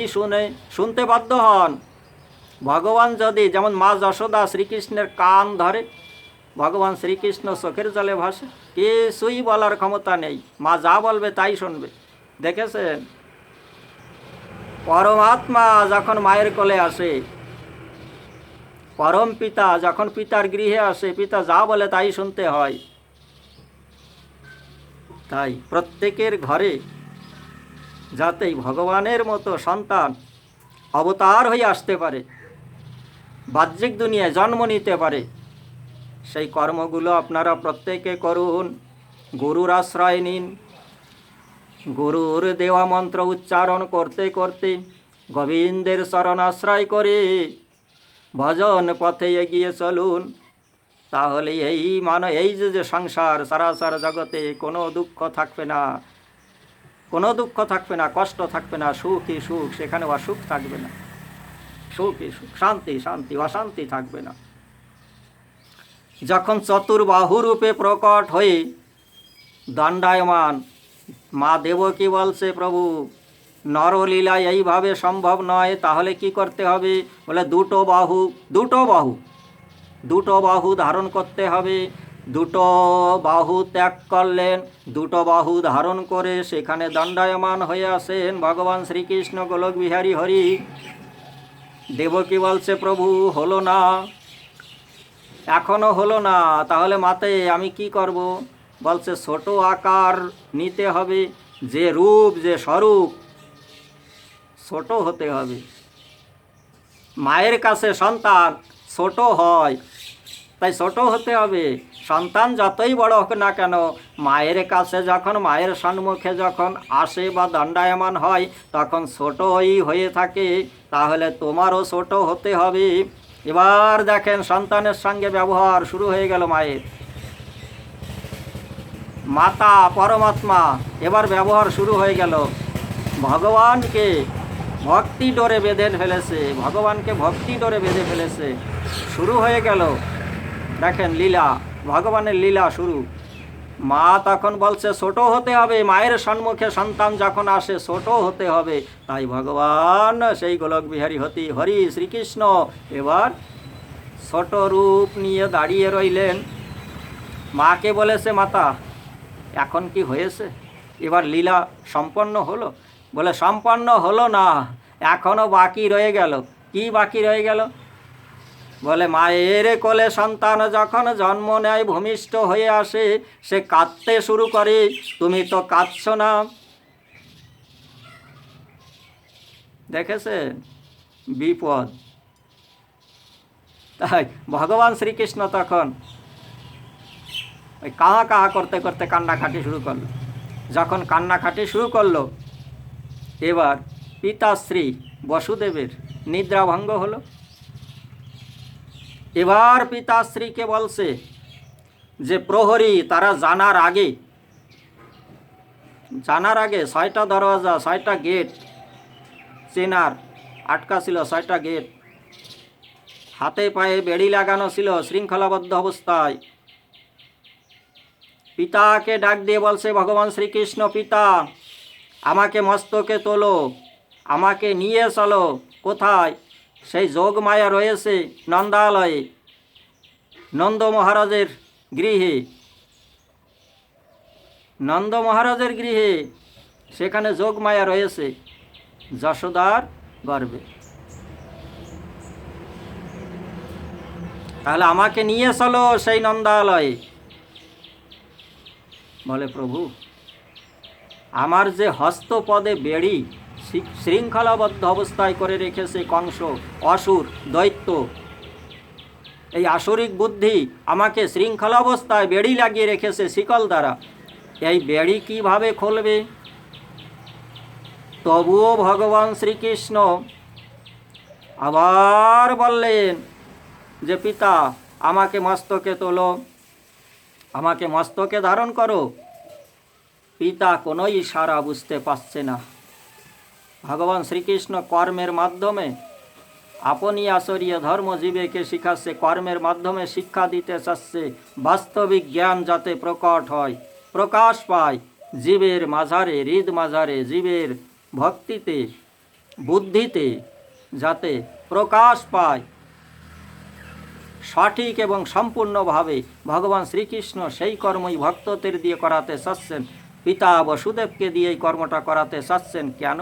শুনতে বাধ্য হন। ভগবান যদি, যেমন মা যশোদা শ্রীকৃষ্ণের কান ধরে, ভগবান শ্রীকৃষ্ণ চোখের জলে ভাসে, কিছুই বলার ক্ষমতা নেই, মা যা বলবে তাই শুনবে। দেখেছেন? পরমাত্মা যখন মায়ের কোলে আসে, পরম পিতা যখন পিতার গৃহে আসে, পিতা যা বলে তাই শুনতে হয়। তাই প্রত্যেকের ঘরে যাতে ভগবানের মতো সন্তান অবতার হয়ে আসতে পারে, বাহ্যিক দুনিয়ায় জন্ম নিতে পারে, সেই কর্মগুলো আপনারা প্রত্যেকে করুন। গুরুর আশ্রয় নিন, গুরুর দেওয়া মন্ত্র উচ্চারণ করতে করতে গোবিন্দের শরণ আশ্রয় করে ভজন পথে এগিয়ে চলুন। তাহলে এই যে সংসার সারাসার জগতে কোনো দুঃখ থাকবে না, কোনো দুঃখ থাকবে না, কষ্ট থাকবে না, সুখই সুখ, সেখানে অসুখ থাকবে না, সুখই সুখ, শান্তি শান্তি, অশান্তি থাকবে না। যখন চতুর্বাহু রূপে প্রকট হয়ে দণ্ডায়মান, মা দেবকী বলছে, প্রভু নরলীলা এইভাবে সম্ভব নয়, তাহলে কি করতে হবে? বলে দুটো বাহু ধারণ করতে হবে। দুটো বাহু ত্যাগ করলেন, দুটো বাহু ধারণ করে সেখানে দণ্ডায়মান হয়ে আসেন ভগবান শ্রীকৃষ্ণ গোলক বিহারী হরি। দেবকী বলছে, প্রভু হলো না, এখনো হলো না, তাহলে মাতে আমি কি করব? বলছে ছোট আকার নিতে হবে, যে রূপ যে স্বরূপ ছোট হতে হবে। মায়ের কাছে সন্তান ছোট হয়, তাই ছোট হতে হবে। সন্তান যতই বড় হোক না কেন, মায়ের কাছে যখন, মায়ের সম্মুখে যখন আসে বা দণ্ডায়মান হয়, তখন ছোটই হয়ে থাকে। তাহলে তোমারও ছোট হতে হবে। এবার দেখেন সন্তানের সঙ্গে ব্যবহার শুরু হয়ে গেল মায়ের। মাতা পরমাত্মা এবার ব্যবহার শুরু হয়ে গেল। ভগবানকে ভক্তি ডোরে বেঁধে ফেলেছে, ভগবানকে ভক্তি ডোরে বেঁধে ফেলেছে। শুরু হয়ে গেল দেখেন লীলা, ভগবানের লীলা শুরু। মা তখন বলছে ছোট হতে হবে, মায়ের সম্মুখে সন্তান যখন আসে ছোট হতে হবে। তাই ভগবান সেই গোলক বিহারী হরি শ্রীকৃষ্ণ এবার ছোট রূপ নিয়ে দাঁড়িয়ে রইলেন। মাকে বলেছে, মাতা এখন কি হয়েছে, এবার লীলা সম্পন্ন হলো? বলে সম্পন্ন হলো না, এখনও বাকি রয়ে গেল। কি বাকি রয়ে গেল? বলে মায়ের কোলে সন্তান যখন জন্ম নেয়, ভূমিষ্ঠ হয়ে আসে, সে কাঁদতে শুরু করে, তুমি তো কাঁদছ না। দেখেছেন বিপদ। তাই ভগবান শ্রীকৃষ্ণ তখন ওই কাহা কাহা করতে করতে কান্নাকাটি শুরু করলো। যখন কান্নাকাটি শুরু করলো, এবার পিতাশ্রী বসুদেবের নিদ্রাভঙ্গ হলো। এবার পিতাশ্রীকে বলছে যে প্রহরী তারা জানার আগে 6টা দরওয়াজা, 6টা গেট চেনার আটকা ছিল, 6টা গেট, হাতে পায়ে বেড়ি লাগানো ছিল শৃঙ্খলাবদ্ধ অবস্থায়। পিতাকে ডাক দিয়ে বলছে ভগবান শ্রীকৃষ্ণ, পিতা আমাকে মস্তকে তোলো, আমাকে নিয়ে চলো। কোথায়? সেই যোগমায়া রয়েছে নন্দালয়ে, নন্দ মহারাজের গৃহে, নন্দ মহারাজের গৃহে সেখানে যোগমায়া রয়েছে যশোদার গর্ভে। তাহলে আমাকে নিয়ে চলো সেই নন্দালয়ে। বলে প্রভু, আমার যে হস্তপদে বেড়ি শৃঙ্খলাবদ্ধ অবস্থায় করে রেখেছে কংস, অসুর, দৈত্য, এই আসরিক বুদ্ধি আমাকে শৃঙ্খলা অবস্থায় বেড়ি লাগিয়ে রেখেছে শিকল দ্বারা, এই বেড়ি কিভাবে খুলবে? তবুও ভগবান শ্রীকৃষ্ণ আবার বললেন যে পিতা আমাকে মস্তকে তোলো, আমাকে মস্তকে ধারণ করো। পিতা কোনো ইশারা বুঝতে পারছে না। ভগবান শ্রীকৃষ্ণ কর্মের মাধ্যমে আপনি আসরীয় ধর্ম জীবেকে শিখাচ্ছে, কর্মের মাধ্যমে শিক্ষা দিতে চাচ্ছে, বাস্তবিক জ্ঞান যাতে প্রকট হয়, প্রকাশ পায় জীবের মাঝারে, হৃদ মাঝারে, জীবের ভক্তিতে, বুদ্ধিতে যাতে প্রকাশ পায় সঠিক এবং সম্পূর্ণভাবে, ভগবান শ্রীকৃষ্ণ সেই কর্মই ভক্তদের দিয়ে করাতে চাচ্ছেন। পিতা বসুদেবকে দিয়ে এই কর্মটা করাতে চাচ্ছেন। কেন?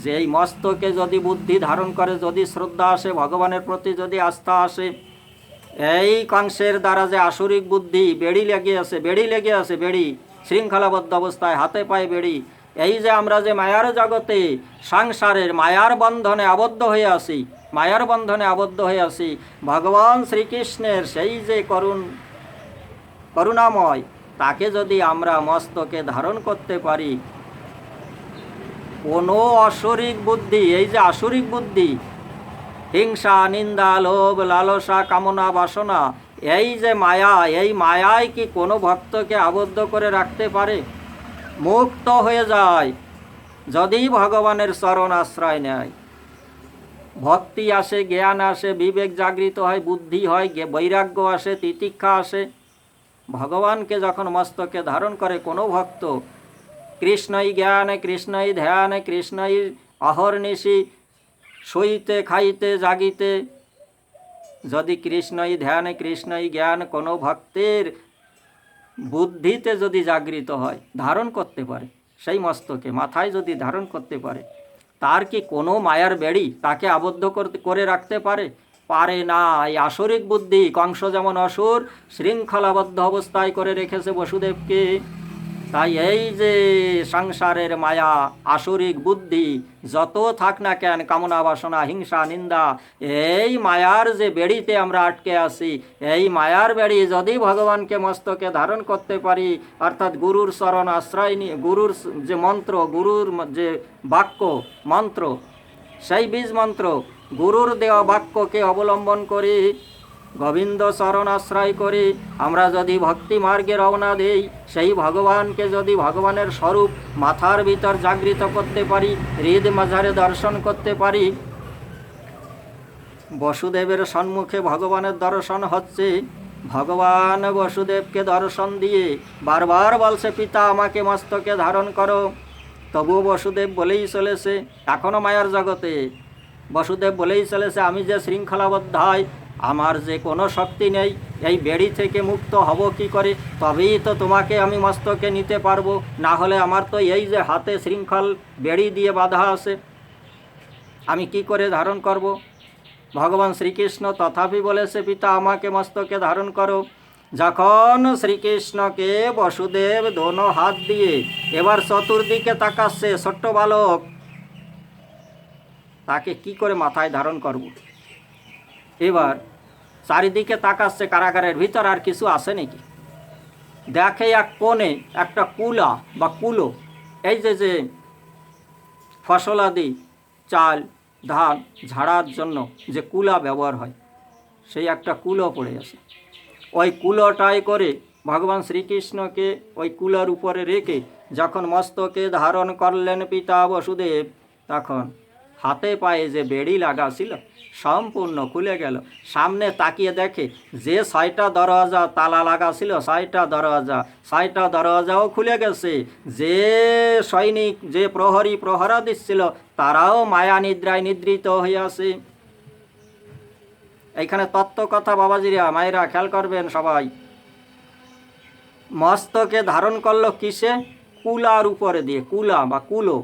যেই মস্তকে যদি বুদ্ধি ধারণ করে, যদি শ্রদ্ধা আসে, ভগবানের প্রতি যদি আস্থা আসে, এই কংসের দ্বারা যে আসরিক বুদ্ধি বেড়ি লেগে আছে, বেড়ি শৃঙ্খলাবদ্ধ অবস্থায়, হাতে পায়ে বেড়ি, এই যে আমরা যে মায়ার জগতে সংসারের মায়ার বন্ধনে আবদ্ধ হয়ে আছি, ভগবান শ্রীকৃষ্ণের সেই যে করুণাময়, তাকে যদি আমরা মস্তকে ধারণ করতে পারি, কোনো আসরিক বুদ্ধি, এই যে আসরিক বুদ্ধি, হিংসা, নিন্দা, লোভ, লালসা, কামনা, বাসনা, এই যে মায়া, এই মায়ায় কি কোনো ভক্তকে আবদ্ধ করে রাখতে পারে? মুক্ত হয়ে যায় যদি ভগবানের চরণ আশ্রয় নেয়। ভক্তি আসে, জ্ঞান আসে, বিবেক জাগৃত হয়, বুদ্ধি হয়, বৈরাগ্য আসে, তিতিক্ষা আসে। ভগবানকে যখন মস্তকে ধারণ করে কোনো ভক্ত, কৃষ্ণই জ্ঞানে, কৃষ্ণই ধ্যানে, কৃষ্ণই অহর্নিশি শুইতে খাইতে জাগিতে, যদি কৃষ্ণই ধ্যানে, কৃষ্ণই জ্ঞান কোনো ভক্তের বুদ্ধিতে যদি জাগৃত হয়, ধারণ করতে পারে, সেই মস্তকে মাথায় যদি ধারণ করতে পারে, তার কি কোনো মায়ার বেড়ি তাকে আবদ্ধ করে রাখতে পারে? পারে না। এই আসরিক বুদ্ধি, কংস যেমন অসুর, শৃঙ্খলাবদ্ধ অবস্থায় করে রেখেছে বসুদেবকে। তাই এই যে সংসারের মায়া, আসরিক বুদ্ধি যত থাক না কেন, কামনা, বাসনা, হিংসা, নিন্দা, এই মায়ার যে বেড়িতে আমরা আটকে আছি, এই মায়ার বেড়ি যদি ভগবানকে মস্তকে ধারণ করতে পারি, অর্থাৎ গুরুর চরণ আশ্রয় নিয়ে, গুরুর যে মন্ত্র, গুরুর যে বাক্য মন্ত্র, সেই বীজ মন্ত্র, গুরুর দেওয়া বাক্যকে অবলম্বন করি, গোবিন্দ চরণ আশ্রয় করি আমরা যদি ভক্তি মার্গে রওনা দেই, সেই ভগবানকে যদি ভগবানের স্বরূপ মাথার ভিতর জাগৃত করতে পারি, হৃদ মাঝারে দর্শন করতে পারি, বসুদেবের সম্মুখে ভগবানের দর্শন হচ্ছে, ভগবান বসুদেবকে দর্শন দিয়ে বারবার বলছে, পিতা আমাকে মস্তকে ধারণ করো। তবুও বসুদেব বলেই চলেছে, এখনও মায়ার জগতে বসুদেব বলেই চলেছে, আমি যে শৃঙ্খলাবদ্ধ হয়, আমার যে কোনো শক্তি নেই, এই বেড়ি থেকে মুক্ত হব কি করে? তবেই তো তোমাকে আমি মস্তকে নিতে পারবো, না হলে আমার তো এই যে হাতে শৃঙ্খল বেড়ি দিয়ে বাঁধা আছে, আমি কি করে ধারণ করব? ভগবান শ্রীকৃষ্ণ তথাপি বলেছে, পিতা আমাকে মস্তকে ধারণ করো। যখন শ্রীকৃষ্ণকে বসুদেব দোনো হাত দিয়ে এবার চতুর্দিকে তাকাচ্ছে, ছোট্ট বালক, তাকে কি করে মাথায় ধারণ করব? এবার চারিদিকে তাকাচ্ছে, কারাগারের ভিতর আর কিছু আছে নাকি? দেখে এক কোণে একটা কুলা বা কুলো, এই যে ফসলাদি চাল ধান ঝাড়ার জন্য যে কুলা ব্যবহার হয়, সেই একটা কুলো পড়ে আছে। ওই কুলোটাই করে ভগবান শ্রীকৃষ্ণকে ওই কুলোর উপরে রেখে যখন মস্তকে ধারণ করলেন পিতা বসুদেব, তখন হাতে পায়ে যে বেড়ি লাগা ছিল সম্পূর্ণ খুলে গেল। সামনে তাকিয়ে দেখে যে 6টা দরওয়াজা তালা লাগা ছিল, 6টা দরওয়াজাও খুলে গেছে। যে সৈনিক, যে প্রহরী প্রহরা দিচ্ছিল, তারাও মায়া নিদ্রায় নিদ্রিত হইয়াছে। এইখানে তত্ত্ব কথা বাবাজিরা, মায়েরা খেয়াল করবেন সবাই। মস্তকে ধারণ করলো কিসে? কুলার উপরে দিয়ে, কুলা বা কুলো।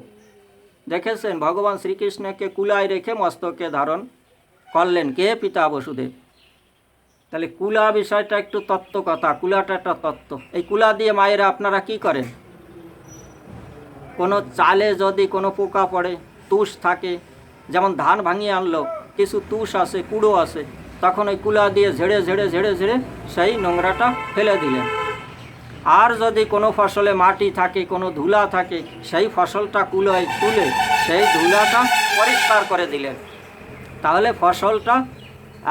দেখেছেন, ভগবান শ্রীকৃষ্ণকে কুলায় রেখে মস্তকে ধারণ করলেন কে? পিতা বসুদেব। তাহলে কুলা বিষয়টা একটু তত্ত্ব কথা, কুলাটা একটা তত্ত্ব। এই কুলা দিয়ে মায়েরা আপনারা কি করেন? কোনো চালে যদি কোনো পোকা পড়ে, তুষ থাকে, যেমন ধান ভাঙিয়ে আনলো, কিছু তুষ আছে, কুড়ো আছে, তখন ওই কুলা দিয়ে ঝেড়ে ঝেড়ে ঝেড়ে ঝেড়ে সেই নোংরাটা ফেলে দিলেন। আর যদি কোনো ফসলে মাটি থাকে, কোনো ধুলা থাকে, সেই ফসলটা কুলোয় তুলে সেই ধুলাটা পরিষ্কার করে দিলেন। তাহলে ফসলটা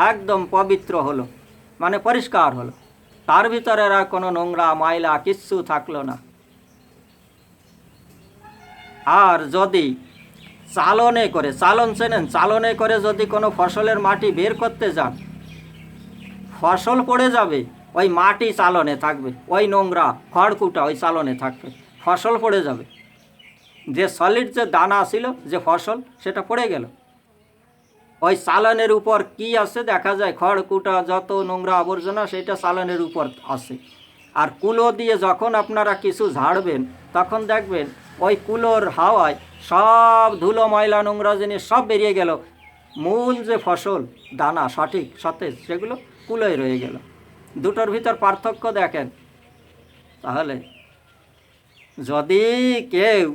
একদম পবিত্র হলো, মানে পরিষ্কার হলো, তার ভিতরে আর কোনো নোংরা ময়লা কিচ্ছু থাকলো না। আর যদি চালনে করে, চালন চেনেন, চালনে করে যদি কোনো ফসলের মাটি বের করতে যান, ফসল পড়ে যাবে, ওই মাটি চালনে থাকবে, ওই নোংরা খড়কুটা ওই চালনে থাকবে, ফসল পড়ে যাবে। যে সলিড যে দানা ছিল, যে ফসল, সেটা পড়ে গেল। ওই চালানের উপর কি আছে দেখা যায়, খড়কুটা যত নোংরা আবর্জনা সেটা চালানের উপর আছে। আর কুলো দিয়ে যখন আপনারা কিছু ঝাড়বেন, তখন দেখবেন ওই কুলোর হাওয়ায় সব ধুলো ময়লা নোংরা জিনিস সব বেরিয়ে গেল। মূল যে ফসল দানা সঠিক সতেজ, সেগুলো কুলোয় রয়ে গেল। দুটোর ভিতর পার্থক্য দেখেন। তাহলে যদি কেউ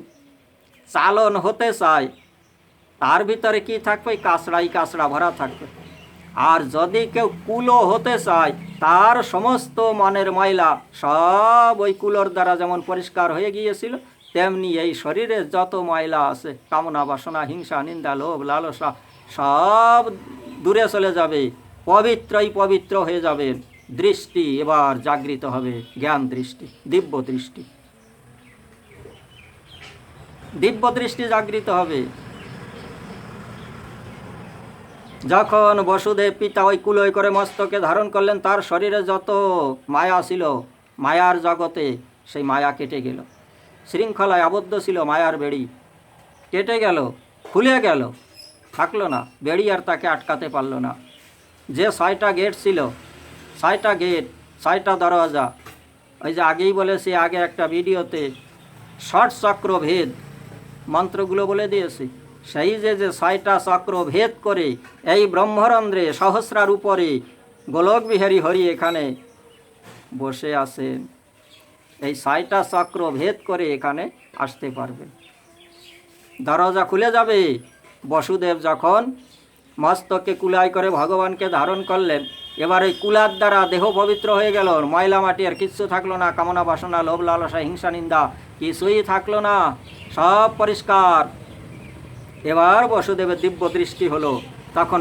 চালন হতে চায়, তার ভিতরে কি থাকবে? কাঁচড়া ভরা থাকবে। আর যদি কেউ কুলো হতে চায়, তার সমস্ত মনের ময়লা সব ওই কুলোর দ্বারা যেমন পরিষ্কার হয়ে গিয়েছিল, তেমনি এই শরীরে যত ময়লা আছে, কামনা বাসনা হিংসা নিন্দা লোভ লালসা, সব দূরে চলে যাবে, পবিত্রই পবিত্র হয়ে যাবেন। দৃষ্টি এবার জাগৃত হবে, জ্ঞান দৃষ্টি, দিব্য দৃষ্টি, দিব্য দৃষ্টি জাগৃত হবে। যখন বসুদেব পিতা ওই কুলোয় করে মস্তকে ধারণ করলেন, তার শরীরে যত মায়া ছিল, মায়ার জগতে সেই মায়া কেটে গেল। শৃঙ্খলায় আবদ্ধ ছিল মায়ার বেড়ি, কেটে গেল, খুলে গেল, থাকলো না। বেড়ি আর তাকে আটকাতে পারলো না। যে 6টা গেট ছিল, 6টা গেট, 6টা দরওয়াজা, ওই যে আগেই বলেছি, আগে একটা ভিডিওতে ষট চক্র ভেদ মন্ত্রগুলো বলে দিয়েছি। সেই যে 6টা চক্র ভেদ করে এই ব্রহ্মরন্ধ্রে সহস্রার উপরে গোলক বিহারী হরি এখানে বসে আছেন। এই 6টা চক্র ভেদ করে এখানে আসতে পারবে, দরজা খুলে যাবে। বসুদেব যখন মস্তকে কুলাই করে ভগবানকে ধারণ করলেন, এবার এই কুলার দ্বারা দেহ পবিত্র হয়ে গেল, ময়লা মাটি আর কিচ্ছু থাকলো না, কামনা বাসনা লোভ লালসা হিংসা নিন্দা কিছুই থাকলো না, সব পরিষ্কার। এবার বসুদেবের দিব্য দৃষ্টি হলো। তখন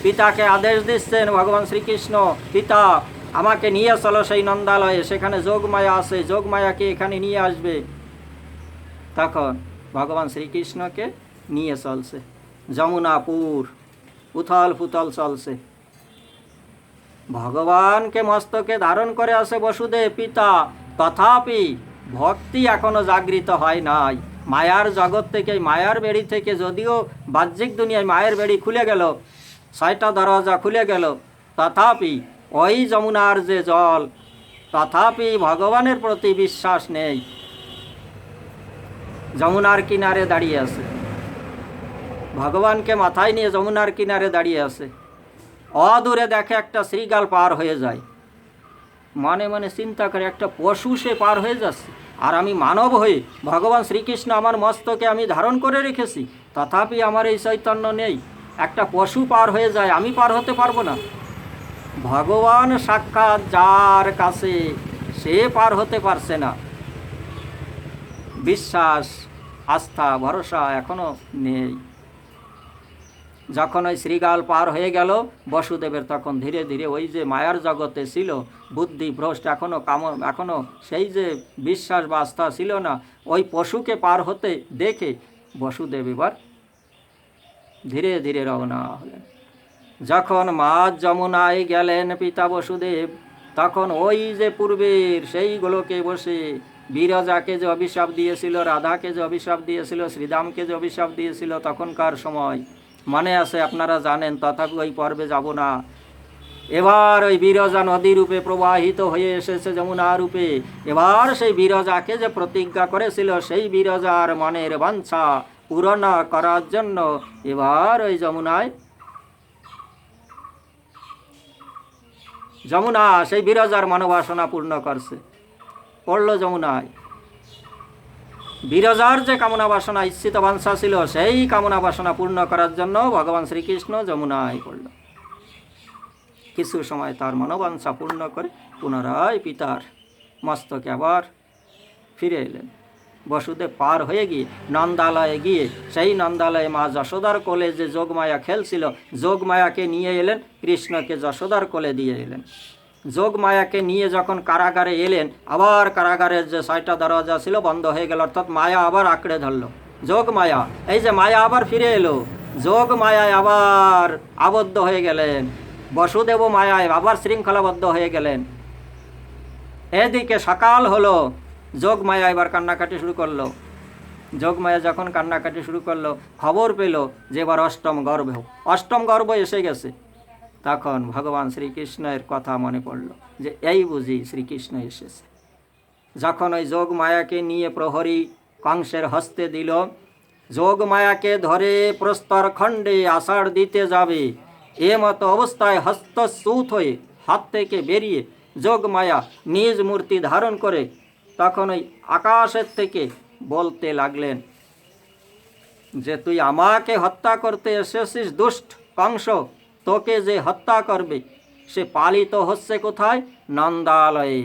পিতাকে আদেশ দিচ্ছেন ভগবান শ্রীকৃষ্ণ, পিতা আমাকে নিয়ে চলো সেই নন্দালয়ে, সেখানে যোগমায়া আছে, যোগমায়াকে এখানে নিয়ে আসবে। তখন ভগবান শ্রীকৃষ্ণকে নিয়ে চলছে, যমুনাপুর উথল ফুথল চলছে। ভগবানকে মস্তকে ধারণ করে আসে বসুদেব পিতা, তথাপি ভক্তি এখনো জাগৃত হয় নাই। মায়ার জগৎ থেকে, মায়ার বেড়ি থেকে, যদিও বাহ্যিক দুনিয়ায় মায়ের বেড়ি খুলে গেল, 6টা দরজা খুলে গেল, তথাপি ওই যমুনার যে জল, তথাপি ভগবানের প্রতি বিশ্বাস নেই। যমুনার কিনারে দাঁড়িয়ে আছে, ভগবানকে মাথায় নিয়ে যমুনার কিনারে দাঁড়িয়ে আছে। অদূরে দেখে একটা শ্রীগাল পার হয়ে যায়, মনে মনে চিন্তা করে একটা পশু সে পার হয়ে যাচ্ছে, আর আমি মানব হয়ে ভগবান শ্রীকৃষ্ণ আমার মস্তকে আমি ধারণ করে রেখেছি, তথাপি আমার এই চৈতন্য নেই। একটা পশু পার হয়ে যায়, আমি পার হতে পারবো না। ভগবান সাক্ষাৎ যার কাছে, সে পার হতে পারছে না। বিশ্বাস, আস্থা, ভরসা এখনো নেই। যখন ওই শ্রীগাল পার হয়ে গেল, বসুদেবের তখন ধীরে ধীরে ওই যে মায়ার জগতে ছিল বুদ্ধি ভ্রষ্ট, এখনো সেই যে বিশ্বাস বা আস্থা ছিল না, ওই পশুকে পার হতে দেখে বসুদেব এবার ধীরে ধীরে রওনা হলেন। যখন মাঝ যমুনায় গেলেন পিতা বসুদেব, তখন ওই যে পূর্বের সেইগুলোকে বসে বিরজাকে যে অভিশাপ দিয়েছিল, রাধাকে যে অভিশাপ দিয়েছিল, শ্রীরামকে যে অভিশাপ দিয়েছিল তখনকার সময় মনে আছে, আপনারা জানেন, তথাপি ওই পর্বে যাব না। এবার ওই বিরজা নদী রূপে প্রবাহিত হয়ে এসেছে যমুনা রূপে। এবার সেই বিরজাকে যে প্রতিজ্ঞা করেছিল, সেই বিরজার মনের বাঞ্ছা পূরণ করার জন্য এবার ওই যমুনা সেই বিরজার মনোবাসনা পূর্ণ করছে, পড়ল যমুনায়। বিরজার যে কামনা বাসনা, ইচ্ছিত বাঞ্ছা ছিল, সেই কামনা বাসনা পূর্ণ করার জন্য ভগবান শ্রীকৃষ্ণ যমুনায় পড়ল। কিছু সময় তার মনোবাঞ্ছা পূর্ণ করে পুনরায় পিতার মস্তকে আবার ফিরে এলেন। বসুদেব পার হয়ে গিয়ে নন্দালয়ে গিয়ে, সেই নন্দালয়ে মা যশোদার কোলে যে যোগমায়া খেলছিল, যোগমায়াকে নিয়ে এলেন, কৃষ্ণকে যশোদার কোলে দিয়ে এলেন। যোগমায়াকে নিয়ে যখন কারাগারে এলেন, আবার কারাগারের যে 6টা দরজা ছিল বন্ধ হয়ে গেল, অর্থাৎ মায়া আবার আঁকড়ে ধরল। যোগমায়া, এই যে মায়া আবার ফিরে এলো, যোগমায়ায় আবার আবদ্ধ হয়ে গেলেন, বসুদেব মায়ায় আবার শৃঙ্খলাবদ্ধ হয়ে গেলেন। এদিকে সকাল হলো, যোগমায়া এবার কান্নাকাটি শুরু করলো। যোগমায়া যখন কান্নাকাটি শুরু করলো, খবর পেল যে এবার অষ্টম গর্ভ এসে গেছে। তখন ভগবান শ্রীকৃষ্ণের কথা মনে পড়ল যে এই বুঝি শ্রীকৃষ্ণ এসেছে। যখন ওই যোগমায়াকে নিয়ে প্রহরী কংসের হস্তে দিল, যোগমায়াকে ধরে প্রস্তর খণ্ডে আষাঢ় দিতে যাবে, এ মতো অবস্থায় হস্তচ্যুত হয়ে হাত থেকে বেরিয়ে যোগমায়া নিজ মূর্তি ধারণ করে তখন ওই আকাশের থেকে বলতে লাগলেন যে তুই আমাকে হত্যা করতে এসেছিস দুষ্ট কংস, তোকে যে হত্যা করবে সে পালিত হচ্ছে কোথায়? নন্দালয়ে,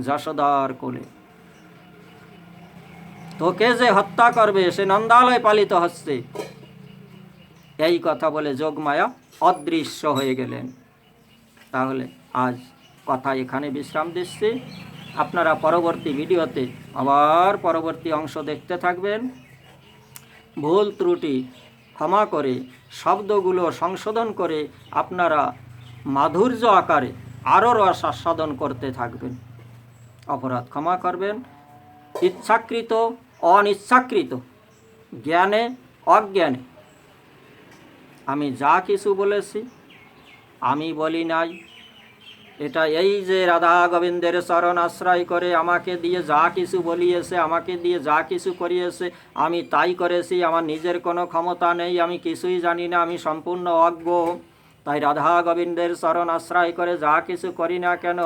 যশোদার কোলে। তোকে যে হত্যা করবে সে নন্দালয়ে পালিত হচ্ছে। এই কথা বলে যোগমায়া অদৃশ্য হয়ে গেলেন। তাহলে আজ কথা এখানে বিশ্রাম দিচ্ছি। আপনারা পরবর্তী ভিডিওতে আবার পরবর্তী অংশ দেখতে থাকবেন। ভুল ত্রুটি ক্ষমা করে, শব্দগুলো সংশোধন করে আপনারা মাধুর্য আকারে আরও রস আস্বাদন করতে থাকবেন। অপরাধ ক্ষমা করবেন। ইচ্ছাকৃত অনিচ্ছাকৃত, জ্ঞানে অজ্ঞানে আমি যা কিছু বলেছি আমি বলি নাই। এটা এই যে রাধা গোবিন্দের চরণ আশ্রয় করে আমাকে দিয়ে যা কিছু বলিয়েছে, আমাকে দিয়ে যা কিছু করিয়েছে আমি তাই করেছি। আমার নিজের কোনো ক্ষমতা নেই, আমি কিছুই জানি না, আমি সম্পূর্ণ অজ্ঞ। তাই রাধা গোবিন্দের চরণ আশ্রয় করে যা কিছু করি না কেন,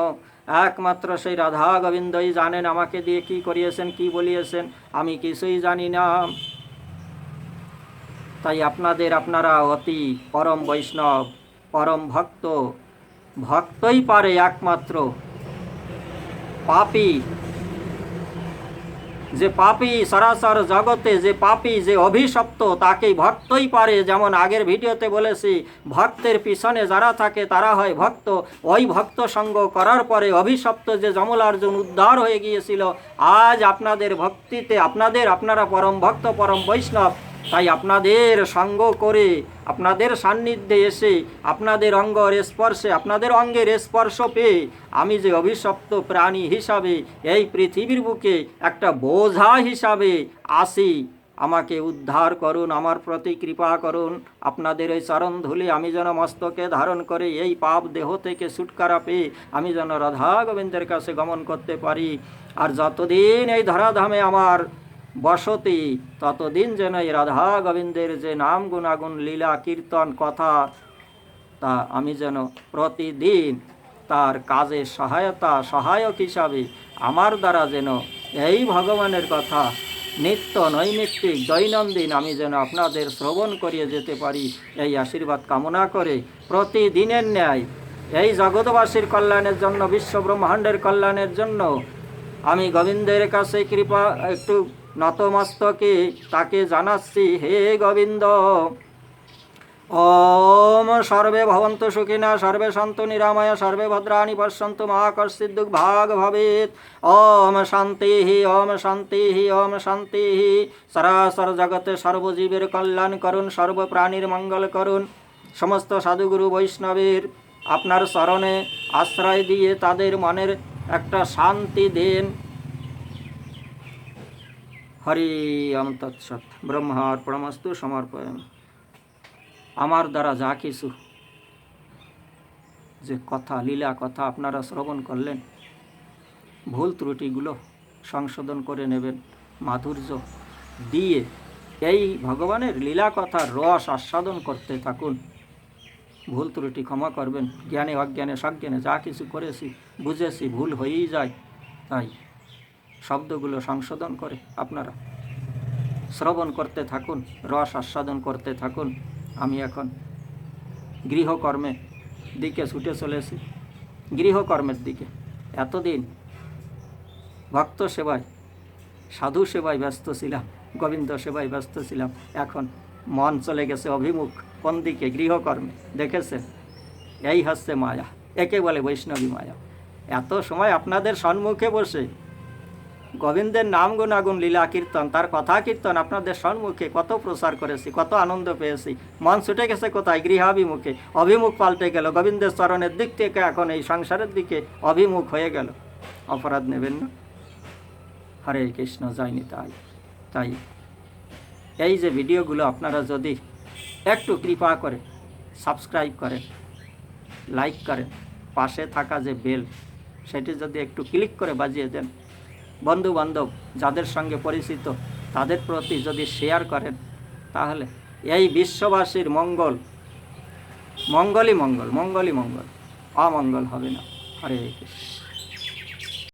একমাত্র সেই রাধা গোবিন্দই জানেন আমাকে দিয়ে কি করিয়েছেন, কি বলিয়েছেন, আমি কিছুই জানি না। তাই আপনারা অতি পরম বৈষ্ণব, পরম ভক্ত, ভক্তই পারে একমাত্র। পাপী, যে পাপী সরাসর জগতে, যে পাপী, যে অভিশপ্ত, তাকেই ভক্তই পারে। যেমন আগের ভিডিওতে বলেছি, ভক্তের পিছনে যারা থাকে তারা হয় ভক্ত। ওই ভক্ত সঙ্গ করার পরে অভিশপ্ত যে যমলার্জুন উদ্ধার হয়ে গিয়েছিল, আজ আপনাদের ভক্তিতে আপনারা পরম ভক্ত, পরম বৈষ্ণব, তাই আপনাদের সঙ্গ করে, আপনাদের সান্নিধ্যে এসে, আপনাদের অঙ্গের স্পর্শে, আপনাদের অঙ্গের স্পর্শ পেয়ে আমি যে অভিশপ্ত প্রাণী হিসাবে এই পৃথিবীর বুকে একটা বোঝা হিসাবে আসি, আমাকে উদ্ধার করুন, আমার প্রতি কৃপা করুন। আপনাদের এই চরণ ধুলি আমি যেন মস্তকে ধারণ করে এই পাপ দেহ থেকে ছুটকারা পেয়ে আমি যেন রাধা গোবিন্দের কাছে গমন করতে পারি। আর যতদিন এই ধরাধামে আমার বসতি, ততদিন যেন এই রাধা গোবিন্দের যে নাম গুণাগুণ লীলা কীর্তন কথা, তা আমি যেন প্রতিদিন তার কাজে সহায়ক হিসাবে আমার দ্বারা যেন এই ভগবানের কথা নিত্য নৈমিত্তিক দৈনন্দিন আমি যেন আপনাদের শ্রবণ করিয়ে যেতে পারি, এই আশীর্বাদ কামনা করে প্রতিদিনের ন্যায় এই জগৎবাসীর কল্যাণের জন্য, বিশ্ব ব্রহ্মাণ্ডের কল্যাণের জন্য আমি গোবিন্দের কাছে কৃপা একটু নতমস্তকে তাকে জানাচ্ছি, হে গোবিন্দ, ওম সর্বে ভবন্তু সুখিনা, সর্বে সন্তু নিরাময়, সর্বে ভদ্রাণি পশ্যন্তু মা কশ্চিৎ দুর্ভাগ ভবেৎ। ওম শান্তি, ওম শান্তি, ওম শান্তি। সরাসর জগতে সর্বজীবের কল্যাণ করুন, সর্বপ্রাণীর মঙ্গল করুন। সমস্ত সাধুগুরু বৈষ্ণবের আপনার চরণে আশ্রয় দিয়ে তাদের মনের একটা শান্তি দেন। হরি ওম তৎসৎ। ব্রহ্মার্পণমস্তু। সমর্পয়ামি। আমার দ্বারা যা কিছু যে কথা, লীলা কথা আপনারা শ্রবণ করলেন, ভুল ত্রুটিগুলো সংশোধন করে নেবেন, মাধুর্য দিয়ে এই ভগবানের লীলা কথার রস আস্বাদন করতে থাকুন। ভুল ত্রুটি ক্ষমা করবেন, জ্ঞানে অজ্ঞানে সজ্ঞানে যা কিছু করেছি বুঝেছি ভুল হয়েই যায়, তাই শব্দগুলো সংশোধন করে আপনারা শ্রবণ করতে থাকুন, রস আস্বাদন করতে থাকুন। আমি এখন গৃহকর্মে দিকে ছুটে চলেছি, গৃহকর্মের দিকে। এতদিন ভক্ত সেবায়, সাধু সেবায় ব্যস্ত ছিলাম, গোবিন্দ সেবায় ব্যস্ত ছিলাম, এখন মন চলে গেছে অভিমুখ কোন দিকে? গৃহকর্মে। দেখেছেন, এই হচ্ছে মায়া, একে বলে বৈষ্ণবী মায়া। এত সময় আপনাদের সম্মুখে বসে গোবিন্দের নাম গুণাগুণ লীলা কীর্তন, তার কথা কীর্তন আপনাদের সম্মুখে কত প্রচার করেছি, কত আনন্দ পেয়েছি। মন ছুটে গেছে কোথায়? গৃহাভিমুখে। অভিমুখ পাল্টে গেল, গোবিন্দের চরণের দিক থেকে এখন এই সংসারের দিকে অভিমুখ হয়ে গেল। অপরাধ নেবেন না। হরে কৃষ্ণ, জয় নিতাই। তাই এই যে ভিডিওগুলো আপনারা যদি একটু কৃপা করে সাবস্ক্রাইব করেন, লাইক করেন, পাশে থাকা যে বেল সেটি যদি একটু ক্লিক করে বাজিয়ে দেন, বন্ধু বান্ধব যাদের সঙ্গে পরিচিত তাদের প্রতি যদি শেয়ার করেন, তাহলে এই বিশ্ববাসীর মঙ্গলই মঙ্গল, অমঙ্গল হবে না। হরে কৃষ্ণ।